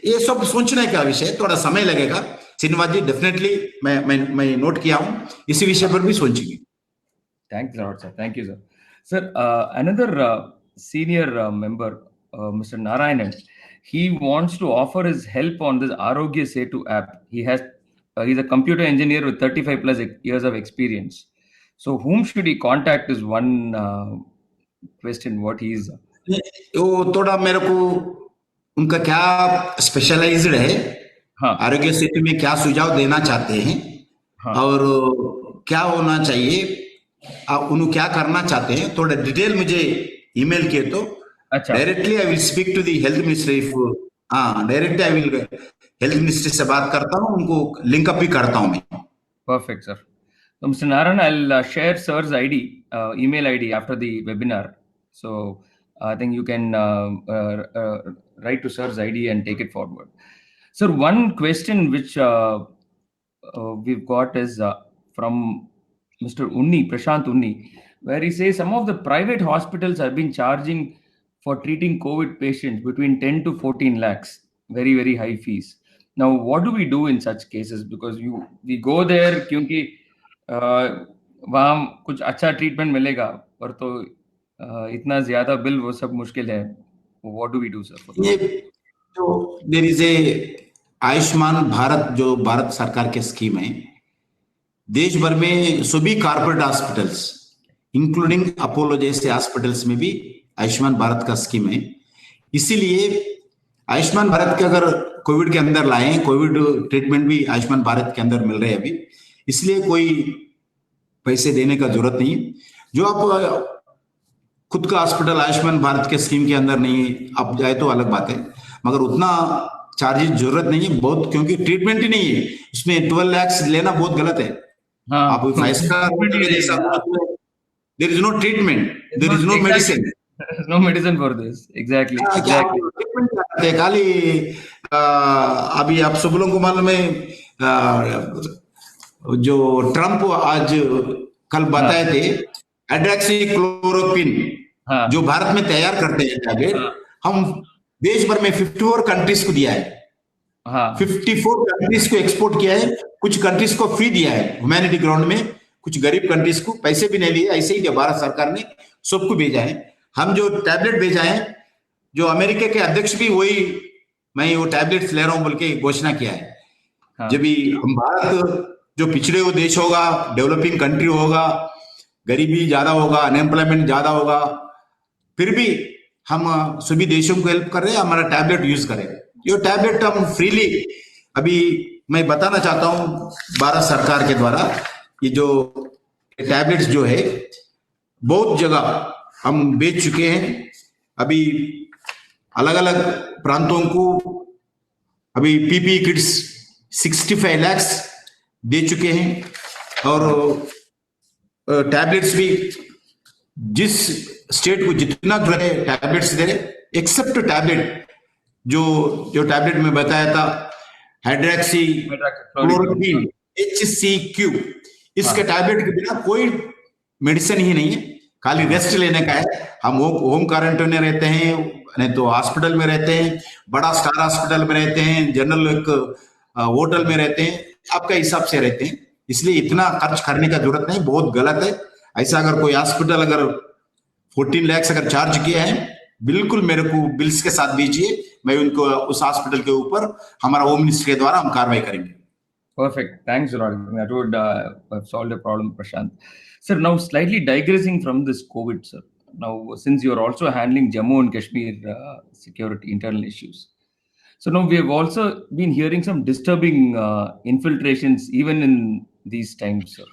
ये सब सोचने का विषय, थोड़ा समय लगेगा। श्रीनिवास जी, डेफिनेटली मैं नोट किया हूं, इसी विषय पर भी सोचेंगे। Thanks a lot, sir. Thank you, sir. Sir, another senior member, Mr. Narayanan, he wants to offer his help on this Arogya Setu app. He's a computer engineer with 35 plus years of experience. So, whom should he contact is one question. What he is. वो थोड़ा मेरे को उनका क्या specialised है, हाँ, आरोग्य सेतु में क्या सुझाव देना चाहते हैं, हाँ, और क्या होना चाहिए, उन्हें क्या करना चाहते हैं, थोड़ा डिटेल मुझे ईमेल किए तो अच्छा, directly I will speak to the health minister. If directly I will health minister से बात करता हूँ, उनको लिंकअप भी करता हूँ मैं। perfect, sir. So, Mr. Narayan, I'll share sir's ID, email ID after the webinar. So, I think you can write to sir's ID and take it forward. Sir, one question which we've got is from Mr. Unni, Prashant Unni, where he says some of the private hospitals have been charging for treating COVID patients between 10 to 14 lakhs, very, very high fees. Now, what do we do in such cases? Because we go there क्योंकि वहाँ कुछ अच्छा treatment मिलेगा, पर तो इतना ज्यादा bill वो सब मुश्किल है। What do we do, sir? ये जो there is a Ayushman Bharat, जो भारत सरकार के स्कीम है, देश भर में सभी कॉर्पोरेट हॉस्पिटल्स इंक्लूडिंग अपोलो जैसे हॉस्पिटल्स में भी आयुष्मान भारत का स्कीम है। इसीलिए आयुष्मान भारत के अगर कोविड के अंदर लाए, कोविड ट्रीटमेंट भी आयुष्मान भारत के अंदर मिल रहे हैं अभी, इसलिए कोई पैसे देने का जरूरत नहीं। जो आप खुद का हॉस्पिटल आयुष्मान भारत के स्कीम के अंदर नहीं आप जाए तो अलग बात है, मगर उतना चार्जेस जरूरत नहीं है बहुत, क्योंकि ट्रीटमेंट ही नहीं है उसमें। 12 लाख लेना बहुत गलत है। हाँ आप 5 स्टार treatment होटल ही में नहीं जैसा है, हाँ. There is no treatment, It's there not is no exactly. Medicine. There's no medicine for this. Exactly, क्या आप exactly. ट्रीटमेंट कराते हैं खाली? अभी आप सब लोगों को मालूम है, जो ट्रम्प आज कल हाँ बताए थे, हाइड्रोक्सी क्लोरोक्विन हाँ जो भारत में तैयार करते हैं टैबलेट, हाँ हम देश भर में 54 कंट्रीज को दिया है। हाँ. 54 कंट्रीज को एक्सपोर्ट किया है, कुछ कंट्रीज को फ्री दिया है ह्यूमैनिटी ग्राउंड में, कुछ गरीब कंट्रीज को पैसे भी नहीं लिए, ऐसे ही भारत सरकार ने सबको भेजा है। हम जो टैबलेट भेजा है, जो अमेरिका के अध्यक्ष भी वही, मैं वो टैबलेट्स ले रहा हूं बोल के घोषणा किया है। हाँ. जब भी हम भारत जो पिछड़े हुए देश होगा, डेवलपिंग कंट्री होगा, गरीबी ज्यादा होगा, अनएम्प्लॉयमेंट ज्यादा होगा, फिर भी हम सभी देशों को हेल्प कर रहे हैं, हमारा टैबलेट यूज करें। ये टैबलेट हम फ्रीली, अभी मैं बताना चाहता हूं भारत सरकार के द्वारा, ये जो टैबलेट्स जो है बहुत जगह हम बेच चुके हैं। अभी अलग अलग प्रांतों को अभी पीपी किट्स 65 लाख दे चुके हैं। और टैबलेट्स भी जिस स्टेट को जितना जो है टैबलेट्स दे रहे, एक्सेप्ट टैबलेट जो जो टैबलेट में बताया था, हाइड्रोक्सी क्लोरोक्विन HCQ, इसके टैबलेट के बिना कोई मेडिसिन ही नहीं है, खाली रेस्ट लेने का है। हम होम क्वारंटाइन में रहते हैं, नहीं तो हॉस्पिटल में रहते हैं, बड़ा स्टार हॉस्पिटल में रहते हैं, जनरल एक होटल में रहते हैं, आपका हिसाब से रहते हैं, इसलिए इतना खर्च करने का जरूरत नहीं, बहुत गलत है। ऐसा अगर कोई हॉस्पिटल अगर 14 लाख अगर चार्ज किया है, बिल्कुल मेरे को बिल्स के साथ दीजिए, मैं उनको उस हॉस्पिटल के ऊपर हमारा होम मिनिस्टर के द्वारा हम कार्रवाई करेंगे। Perfect. Thanks a lot. That would have solved the problem, Prashant. Sir, now slightly digressing from this COVID, sir. Now, since you're also handling Jammu and Kashmir security internal issues, so now we have also been hearing some disturbing infiltrations even in these times, sir.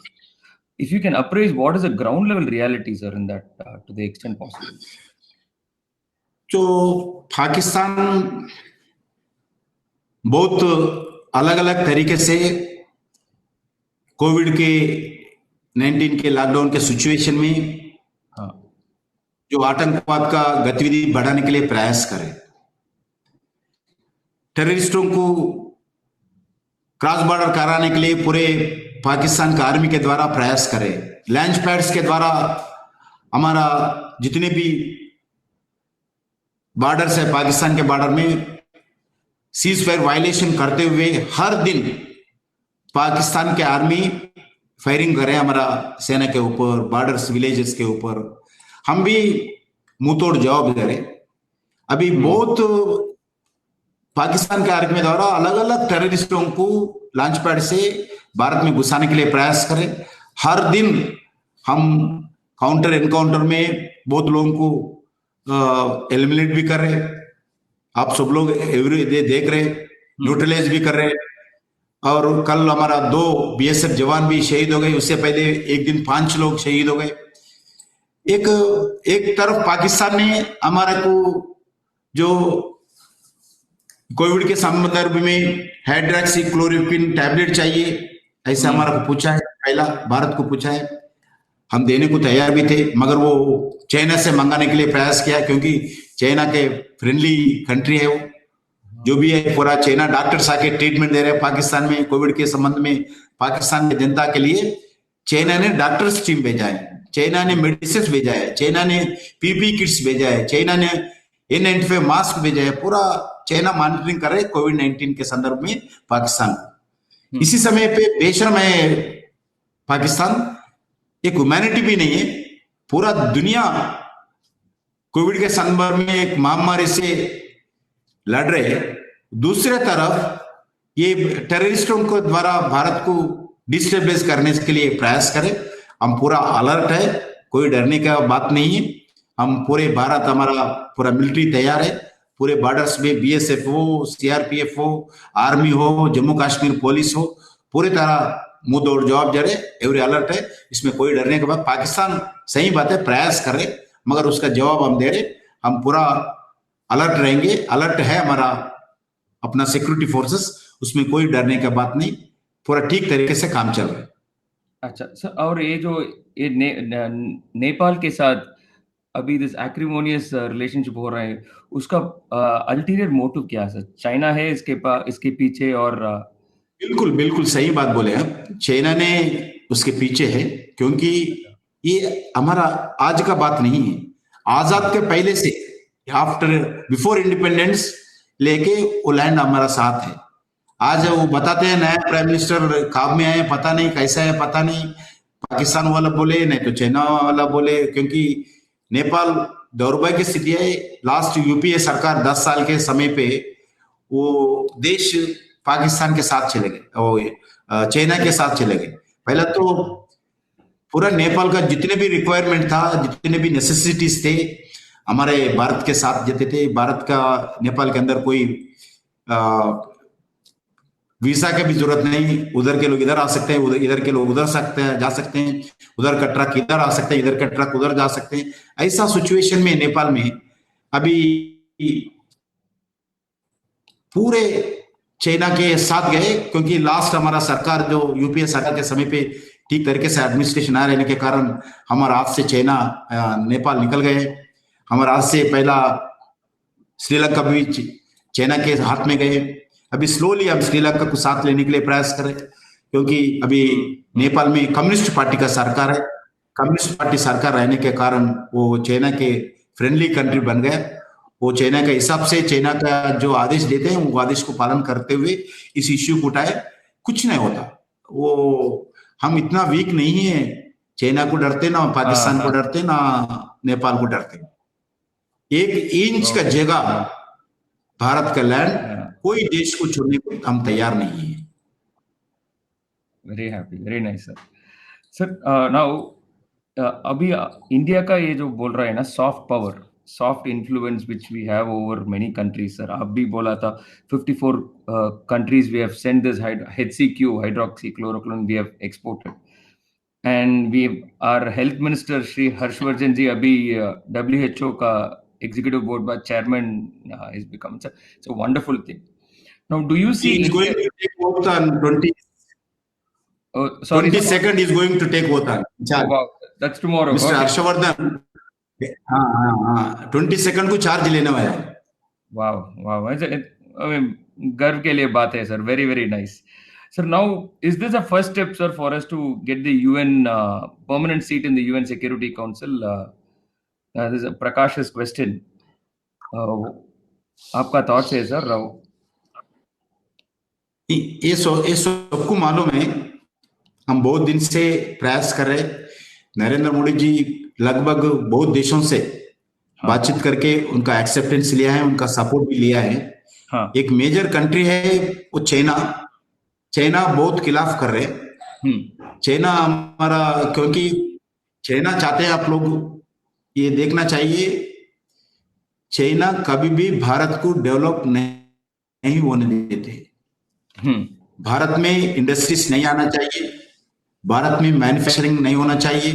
If you can appraise what is the ground level reality, sir, in that to the extent possible. जो पाकिस्तान बहुत अलग अलग तरीके से Covid के 19 के lockdown के situation में जो आतंकवाद का गतिविधि बढ़ाने के लिए प्रयास करे, टेररिस्टों को क्रॉस बॉर्डर कराने के लिए पूरे पाकिस्तान का आर्मी के द्वारा प्रयास करे, लॉन्च पैड्स के द्वारा हमारा जितने भी बॉर्डर्स है पाकिस्तान के बॉर्डर में सीज फायर वायलेशन करते हुए हर दिन पाकिस्तान के आर्मी फायरिंग करे हमारा सेना के ऊपर, बॉर्डर्स विलेजेस के ऊपर, हम भी मुंहतोड़ जवाब दे रहे। अभी बहुत पाकिस्तान के आर्मी द्वारा अलग अलग टेररिस्टों को लॉन्च पैड से भारत में घुसाने के लिए प्रयास करें। हर दिन हम काउंटर एनकाउंटर में बहुत लोगों को एलिमिनेट भी कर रहे, आप सब लोग एवरी डे देख रहे, न्यूट्रलाइज भी कर रहे। और कल हमारा 2 BSF जवान भी शहीद हो गए, उससे पहले एक दिन 5 लोग शहीद हो गए। एक तरफ पाकिस्तान ने हमारे को जो कोविड के संदर्भ में हाइड्रोक्सी क्लोरोक्विन टैबलेट चाहिए ऐसे हमारा को पूछा है, पहला भारत को पूछा है, हम देने को तैयार भी थे, मगर वो चाइना से मंगाने के लिए प्रयास किया, क्योंकि चाइना के फ्रेंडली कंट्री है वो, जो भी है पूरा चाइना डॉक्टर्स आके ट्रीटमेंट दे रहे हैं पाकिस्तान में कोविड के संबंध में। पाकिस्तान की जनता के लिए चाइना ने डॉक्टर्स टीम भेजा है, चाइना ने मेडिसिन भेजा है, चाइना ने पीपी किट्स भेजा है, चाइना ने N95 मास्क भेजा है, पूरा चाइना मॉनिटरिंग कर रहे है कोविड 19 के संदर्भ में पाकिस्तान। इसी समय पे बेशर्म है पाकिस्तान, एक ह्यूमैनिटी भी नहीं है, पूरा दुनिया कोविड के संदर्भ में एक महामारी से लड़ रहे हैं। दूसरे तरफ ये टेररिस्टों को द्वारा भारत को डिस्टेबलाइज करने के लिए प्रयास करें। हम पूरा अलर्ट है, कोई डरने का बात नहीं है। हम पूरे भारत, हमारा पूरा मिलिट्री तैयार है, पूरे बॉर्डर्स में BSF हो, CRPF हो, आर्मी हो, जम्मू कश्मीर पुलिस हो, पूरी तरह मुंह तोड़ जवाब दे रहे, एवरी अलर्ट है, इसमें कोई डरने के बाद। पाकिस्तान सही बात है प्रयास कर रहे, मगर उसका जवाब हम दे रहे, हम पूरा अलर्ट रहेंगे, अलर्ट है हमारा अपना सिक्योरिटी फोर्सेस, उसमें कोई डरने की बात नहीं, पूरा ठीक तरीके से काम चल रहा है। अच्छा सर, और ये जो ये नेपाल के साथ अभी दिस एक्रिमोनियस रिलेशनशिप हो रहा है, उसका अल्टीरियर मोटिव क्या है सर? चाइना है इसके पीछे, और बिल्कुल बिल्कुल सही बात बोले आप, चाइना ने उसके पीछे है, क्योंकि ये हमारा आज का बात नहीं है, आजाद के पहले से, आफ्टर बिफोर इंडिपेंडेंस लेके वो लैंड हमारा साथ है। आज वो बताते हैं नया प्राइम मिनिस्टर काब में आए, पता नहीं कैसा है, पता नहीं पाकिस्तान वाला बोले नहीं तो चाइना वाला बोले, क्योंकि नेपाल दौर्भाग्य की स्थिति है। लास्ट यूपीए सरकार 10 साल के समय पे वो देश पाकिस्तान के साथ चले गए, वो चाइना के साथ चले गए। पहला तो पूरा नेपाल का जितने भी रिक्वायरमेंट था, जितने भी नेसेसिटीज थे, हमारे भारत के साथ देते थे। भारत का नेपाल के अंदर कोई वीजा की भी जरूरत नहीं, उधर के लोग इधर आ सकते हैं, उधर इधर के लोग उधर सकते हैं, जा सकते हैं, उधर का ट्रक इधर आ सकते हैं, इधर का ट्रक उधर जा सकते हैं। ऐसा सिचुएशन में नेपाल में अभी पूरे चाइना के साथ गए, क्योंकि लास्ट हमारा सरकार जो यूपीए सरकार के समय पे ठीक तरीके से एडमिनिस्ट्रेशन आ रहने के कारण हमारा हाथ से चाइना नेपाल निकल गए। हमारा हाथ से पहला श्रीलंका भी चाइना के हाथ में गए। अभी स्लोली हम श्रीलंका को साथ लेने के लिए प्रयास करें, क्योंकि अभी नेपाल में कम्युनिस्ट पार्टी का सरकार है। कम्युनिस्ट पार्टी सरकार रहने के कारण वो चाइना के फ्रेंडली कंट्री बन गया। वो चाइना के हिसाब से, चाइना का जो आदेश देते हैं वो आदेश को पालन करते हुए इस इश्यू को उठाए, कुछ नहीं होता। वो हम इतना वीक नहीं है, चाइना को डरते ना पाकिस्तान को डरते ना नेपाल को डरते। एक इंच का जगह भारत का लैंड कोई देश को छोड़ने को हम तैयार नहीं है। Very happy, very nice sir. Sir now अभी इंडिया का ये जो बोल रहा है ना, soft power, soft influence which we have over many countries. Sir आप भी बोला था 54 countries we have sent this HCQ, hydroxychloroquine, we have exported, and we our health minister Shri Harshvardhan ji अभी WHO का executive board by chairman is become. It's a wonderful thing. Now, do you see? He is going to take oath on 22nd is going to take oath on. Oh, wow, that's tomorrow. Mr. Harshavardhan, 22nd को charge लेने वाला है। Wow, wow. I mean, गर्व के लिए बात है sir. Very, very nice. Sir, now is this a first step, sir, for us to get the UN permanent seat in the UN Security Council? This is a Prakash's question. आपका thoughts है sir? ये सबको मालूम है, हम बहुत दिन से प्रयास कर रहे। नरेंद्र मोदी जी लगभग बहुत देशों से बातचीत करके उनका एक्सेप्टेंस लिया है, उनका सपोर्ट भी लिया है। एक मेजर कंट्री है वो चाइना बहुत खिलाफ कर रहे। चाइना हमारा, क्योंकि चाइना चाहते हैं, आप लोग ये देखना चाहिए, चाइना कभी भी भारत को डेवलप नहीं होने देते। भारत में इंडस्ट्रीज नहीं आना चाहिए, भारत में मैन्युफैक्चरिंग नहीं होना चाहिए,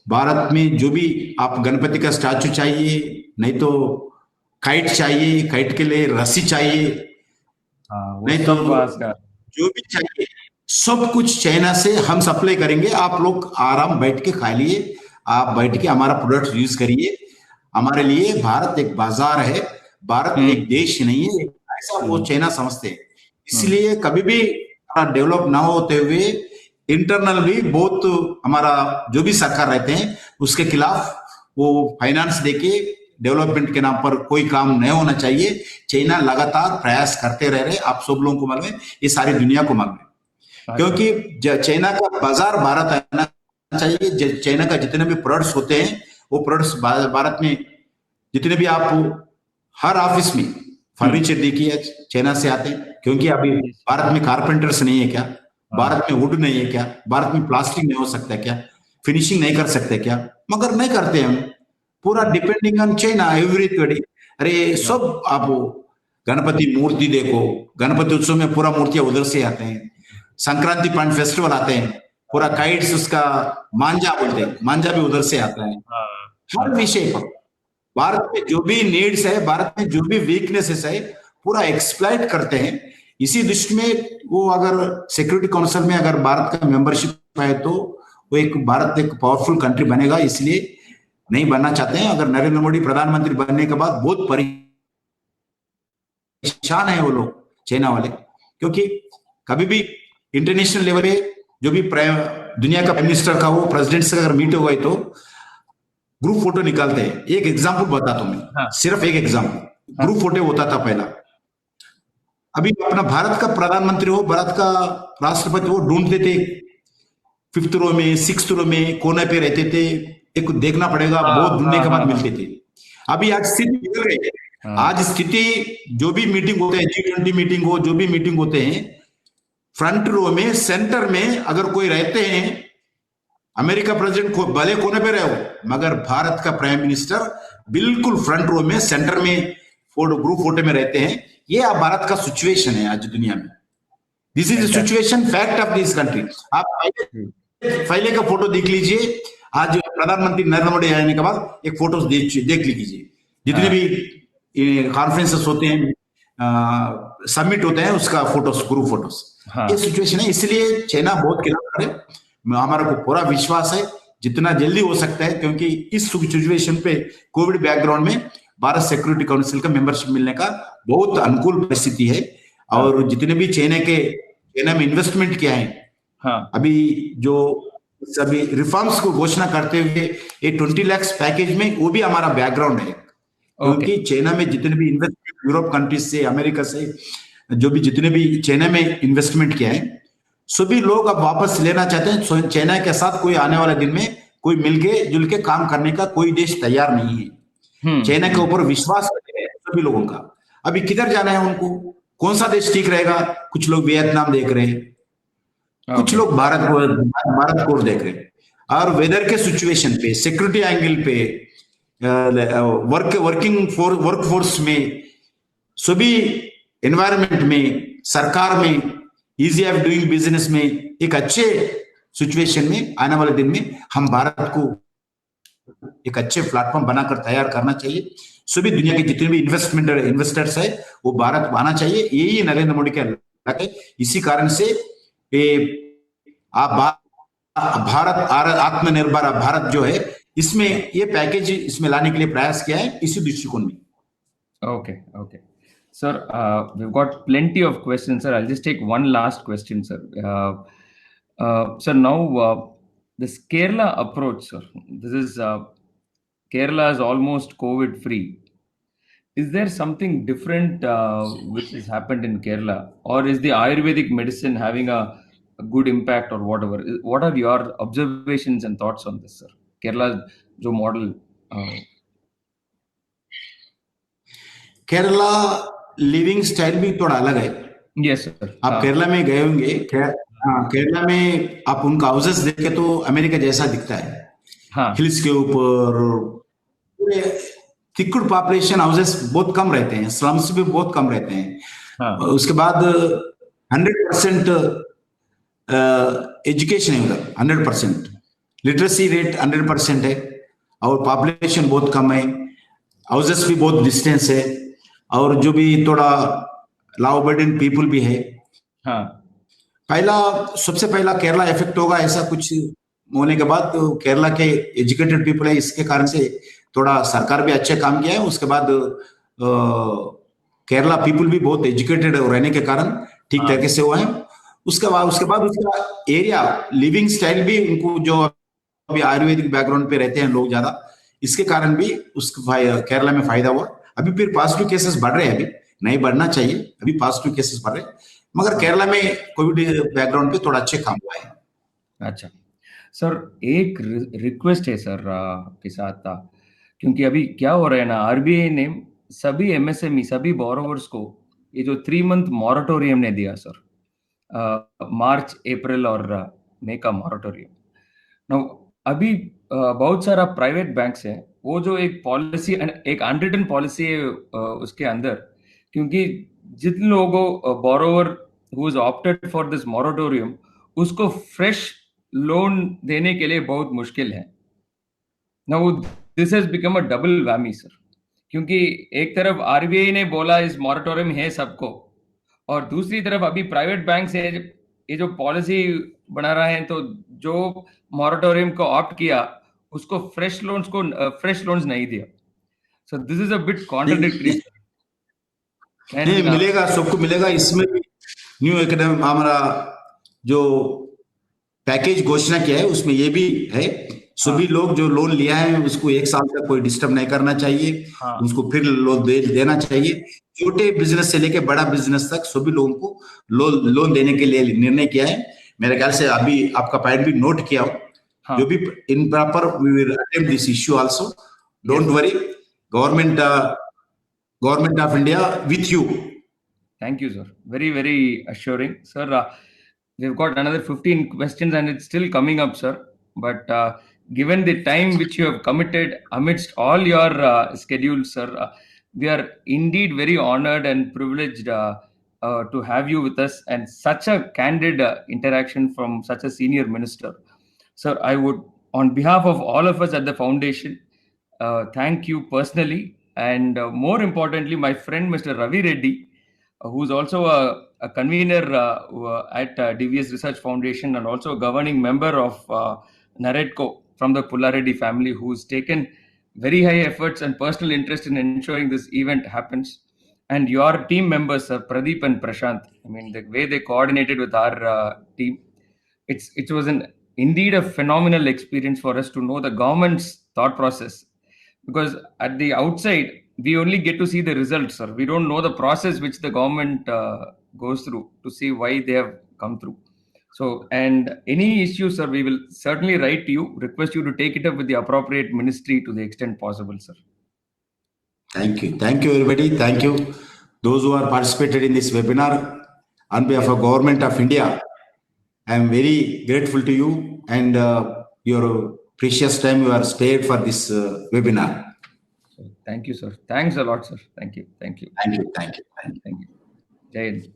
भारत में जो भी आप गणपति का स्टैचू चाहिए, नहीं तो काइट चाहिए, काइट के लिए रस्सी चाहिए, नहीं तो जो भी चाहिए सब कुछ चाइना से हम सप्लाई करेंगे। आप लोग आराम बैठ के खा लिए, आप बैठ के हमारा प्रोडक्ट यूज करिए। हमारे लिए भारत एक बाजार है, भारत एक देश नहीं है, ऐसा वो चाइना समझते हैं। इसलिए कभी भी डेवलप ना होते हुए इंटरनल भी बहुत हमारा जो भी सरकार रहते हैं उसके खिलाफ वो फाइनेंस देके डेवलपमेंट के नाम पर कोई काम नहीं होना चाहिए। चाइना लगातार प्रयास करते रह रहे, आप सब लोगों को मालूम है, ये सारी दुनिया को मालूम है, क्योंकि चाइना का बाजार भारत आना चाहिए। चाइना का जितने भी प्रोडक्ट्स होते हैं वो प्रोडक्ट्स भारत में, जितने भी आप हर ऑफिस में फर्नीचर देखिए चाइना से आते हैं। क्योंकि अभी भारत में कारपेंटर्स नहीं है क्या, भारत में वुड नहीं है क्या, भारत में प्लास्टिक नहीं हो सकता क्या, फिनिशिंग नहीं कर सकते क्या, मगर नहीं करते हम, पूरा डिपेंडिंग ऑन चाइना एवरीबॉडी। अरे सब आप गणपति मूर्ति देखो, गणपति उत्सव में पूरा मूर्तियां उधर से आते हैं, संक्रांति पॉइंट फेस्टिवल आते हैं, पूरा काइट्स उसका मांझा बोलते हैं, मांझा भी उधर से आता है। हर विषय पर भारत में जो भी नीड्स है, भारत में जो भी वीकनेसेस है, पूरा एक्सप्लॉइट करते हैं। इसी दृष्टि में वो अगर सिक्योरिटी काउंसिल में अगर भारत का मेंबरशिप है तो वो भारत एक पावरफुल कंट्री बनेगा, इसलिए नहीं बनना चाहते हैं। अगर नरेंद्र मोदी प्रधानमंत्री बनने के बाद बहुत परेशान है वो लोग चाइना वाले, क्योंकि कभी भी इंटरनेशनल लेवल पे जो भी दुनिया का प्राइम मिनिस्टर का वो प्रेसिडेंट से अगर मीट हो गई तो ग्रुप फोटो निकालते हैं। एक एग्जांपल बताता हूं मैं, सिर्फ एक एग्जांपल। ग्रुप फोटो होता था पहला। अभी अपना भारत का प्रधानमंत्री हो, भारत का राष्ट्रपति हो, ढूंढते थे 5th रो में 6th रो में कोने पे रहते थे, एक देखना पड़ेगा, बहुत ढूंढने के बाद मिलते थे। अभी आज स्थिति बदल गई है। आज स्थिति जो भी मीटिंग होते हैं, G20 मीटिंग हो, जो भी मीटिंग होते हैं, फ्रंट रो में सेंटर में अगर कोई रहते हैं, अमेरिका प्रेसिडेंट को भले कोने पे रहे हो, मगर भारत का प्राइम मिनिस्टर बिल्कुल फ्रंट रो में सेंटर में फोटो ग्रुप फोटो में रहते हैं। ये अब भारत का सिचुएशन है आज दुनिया में। This is the situation fact of this country. आप पहले का फोटो देख लीजिए, आज प्रधानमंत्री नरेंद्र मोदी आने के बाद एक फोटो देख लीजिए, जितने भी कॉन्फ्रेंसेस होते हैं, सबमिट होते हैं, उसका फोटोस, ग्रुप फोटोस। ये सिचुएशन है, इसलिए चाइना बहुत खिलाफ है। हमारा को पूरा विश्वास है जितना जल्दी हो सकता है, क्योंकि इस सिचुएशन पे कोविड बैकग्राउंड में भारत सिक्योरिटी काउंसिल का मेंबरशिप मिलने का बहुत अनुकूल परिस्थिति है। और जितने भी चाइना में इन्वेस्टमेंट किया है, अभी जो सभी रिफॉर्म्स को घोषणा करते हुए ये 20 लाख पैकेज में, वो भी हमारा बैकग्राउंड है। क्योंकि चाइना में जितने भी इन्वेस्टमेंट यूरोप कंट्रीज से, अमेरिका से जो भी जितने भी चाइना में इन्वेस्टमेंट किया है, सभी लोग अब वापस लेना चाहते हैं। चाइना के साथ कोई आने वाले दिन में कोई मिलके जुल के काम करने का कोई देश तैयार नहीं है। चाइना के ऊपर विश्वास है सभी लोगों का। अभी किधर जाना है उनको, कौन सा देश ठीक रहेगा? कुछ लोग वियतनाम देख रहे हैं, कुछ लोग भारत को देख रहे हैं। और वेदर के सिचुएशन पे, सिक्योरिटी एंगल पे, वर्क फोर्स में, सभी एनवायरनमेंट में, सरकार में, इजी ऑफ डूइंग बिजनेस में, एक अच्छे सिचुएशन में आने वाले दिन में हम भारत को एक अच्छे प्लेटफॉर्म बनाकर तैयार करना चाहिए। सभी दुनिया के जितने भी इन्वेस्टर्स है वो भारत आना चाहिए। यही नरेंद्र मोदी का लक्ष्य है। इसी कारण से भारत आत्मनिर्भर भारत जो है, इसमें ये पैकेज इसमें लाने के लिए प्रयास किया है, इसी दृष्टिकोण में। Okay. Sir, we've got plenty of questions, sir. I'll just take one last question, sir. Sir, now this Kerala approach, sir. This is Kerala is almost COVID-free. Is there something different which has happened in Kerala, or is the Ayurvedic medicine having a good impact, or whatever? What are your observations and thoughts on this, sir? Kerala जो model. Kerala living style भी थोड़ा अलग है। Yes sir. आप केरला में गए होंगे, केरला में आप उनका हाउसेस देखे तो अमेरिका जैसा दिखता है। हिल्स के ऊपर पूरे थिकड़ पॉपुलेशन, हाउसेस बहुत कम रहते हैं, स्लम्स भी बहुत कम रहते हैं। उसके बाद 100% एजुकेशन है उधर, 100% लिटरेसी रेट 100% है, और पॉपुलेशन बहुत कम है, हाउसेस भी बहुत डिस्टेंस है, और जो भी थोड़ा लॉ अबेडेंट पीपल भी है। सबसे पहला केरला इफेक्ट होगा, ऐसा कुछ होने के बाद तो केरला के एजुकेटेड पीपल है, इसके कारण से थोड़ा सरकार भी अच्छे काम किया है। उसके बाद केरला पीपल भी बहुत एजुकेटेड रहने के कारण ठीक तरीके से हुआ है। उसके बाद उसका एरिया लिविंग स्टाइल भी, उनको जो अभी आयुर्वेदिक बैकग्राउंड पे रहते हैं लोग ज्यादा, इसके कारण भी केरला में फायदा हुआ। अभी फिर पॉजिटिव केसेस बढ़ रहे हैं, अभी नहीं बढ़ना चाहिए, अभी पॉजिटिव केसेस बढ़ रहे हैं, मगर केरला में कोविड बैकग्राउंड पे थोड़ा अच्छे काम हुआ है। अच्छा सर, एक रिक्वेस्ट है सर के साथ, क्योंकि अभी क्या हो रहा है ना, आरबीआई ने सभी एमएसएमई, सभी बोरोवर्स को ये जो 3 मंथ मॉरेटोरियम ने दिया सर, मार्च, अप्रैल और मई का मॉरेटोरियम। अभी बहुत सारा प्राइवेट बैंक्स है, वो जो एक पॉलिसी, एक अनरिटन पॉलिसी है उसके अंदर, क्योंकि जिन लोगों borrower who is opted for this moratorium, उसको फ्रेश लोन देने के लिए बहुत मुश्किल है। Now this has become a double whammy sir. क्योंकि एक तरफ आरबीआई ने बोला इस मॉरेटोरियम है सबको, और दूसरी तरफ अभी प्राइवेट बैंक से ये जो पॉलिसी बना रहा है, तो जो मॉरेटोरियम को ऑप्ट किया उसको फ्रेश लोन्स नहीं दिया. So this is a bit contradictory. नहीं, नहीं And मिलेगा, सबको मिलेगा. इसमें भी न्यू एकेडमिक हमारा जो पैकेज घोषणा किया है उसमें ये भी है, सभी लोग जो लोन लिया है उसको 1 साल तक कोई डिस्टर्ब नहीं करना चाहिए, हाँ, उसको फिर लोन देना चाहिए. छोटे बिजनेस से लेके बड़ा बिजनेस तक सभी लोगों को लोन देने के लिए निर्णय किया है. मेरे ख्याल से अभी आपका पॉइंट भी नोट किया हो. हाँ. जो भी in proper we will attempt this issue also. Don't worry, government government of India with you. Thank you, sir. Very, very assuring, sir. We've got another 15 questions and it's still coming up, sir. But given the time which you have committed amidst all your schedules, sir, we are indeed very honored and privileged to have you with us, and such a candid interaction from such a senior minister. Sir, I would, on behalf of all of us at the foundation, thank you personally, and more importantly, my friend Mr. Ravi Reddy, who's also a convener at DVS Research Foundation and also a governing member of Naredco from the Pullareddy family, who's taken very high efforts and personal interest in ensuring this event happens. And your team members, Sir Pradeep and Prashant, I mean, the way they coordinated with our team, it was indeed a phenomenal experience for us to know the government's thought process. Because at the outside, we only get to see the results, sir. We don't know the process which the government goes through to see why they have come through. So, and any issue, sir, we will certainly write to you, request you to take it up with the appropriate ministry to the extent possible, sir. Thank you. Thank you, everybody. Thank you. Those who are participated in this webinar, on behalf of Government of India, I am very grateful to you and your precious time you are spared for this webinar. So, thank you, sir. Thanks a lot, sir. Thank you. Thank you. Thank you. Thank you. Thank you. Jai Hind.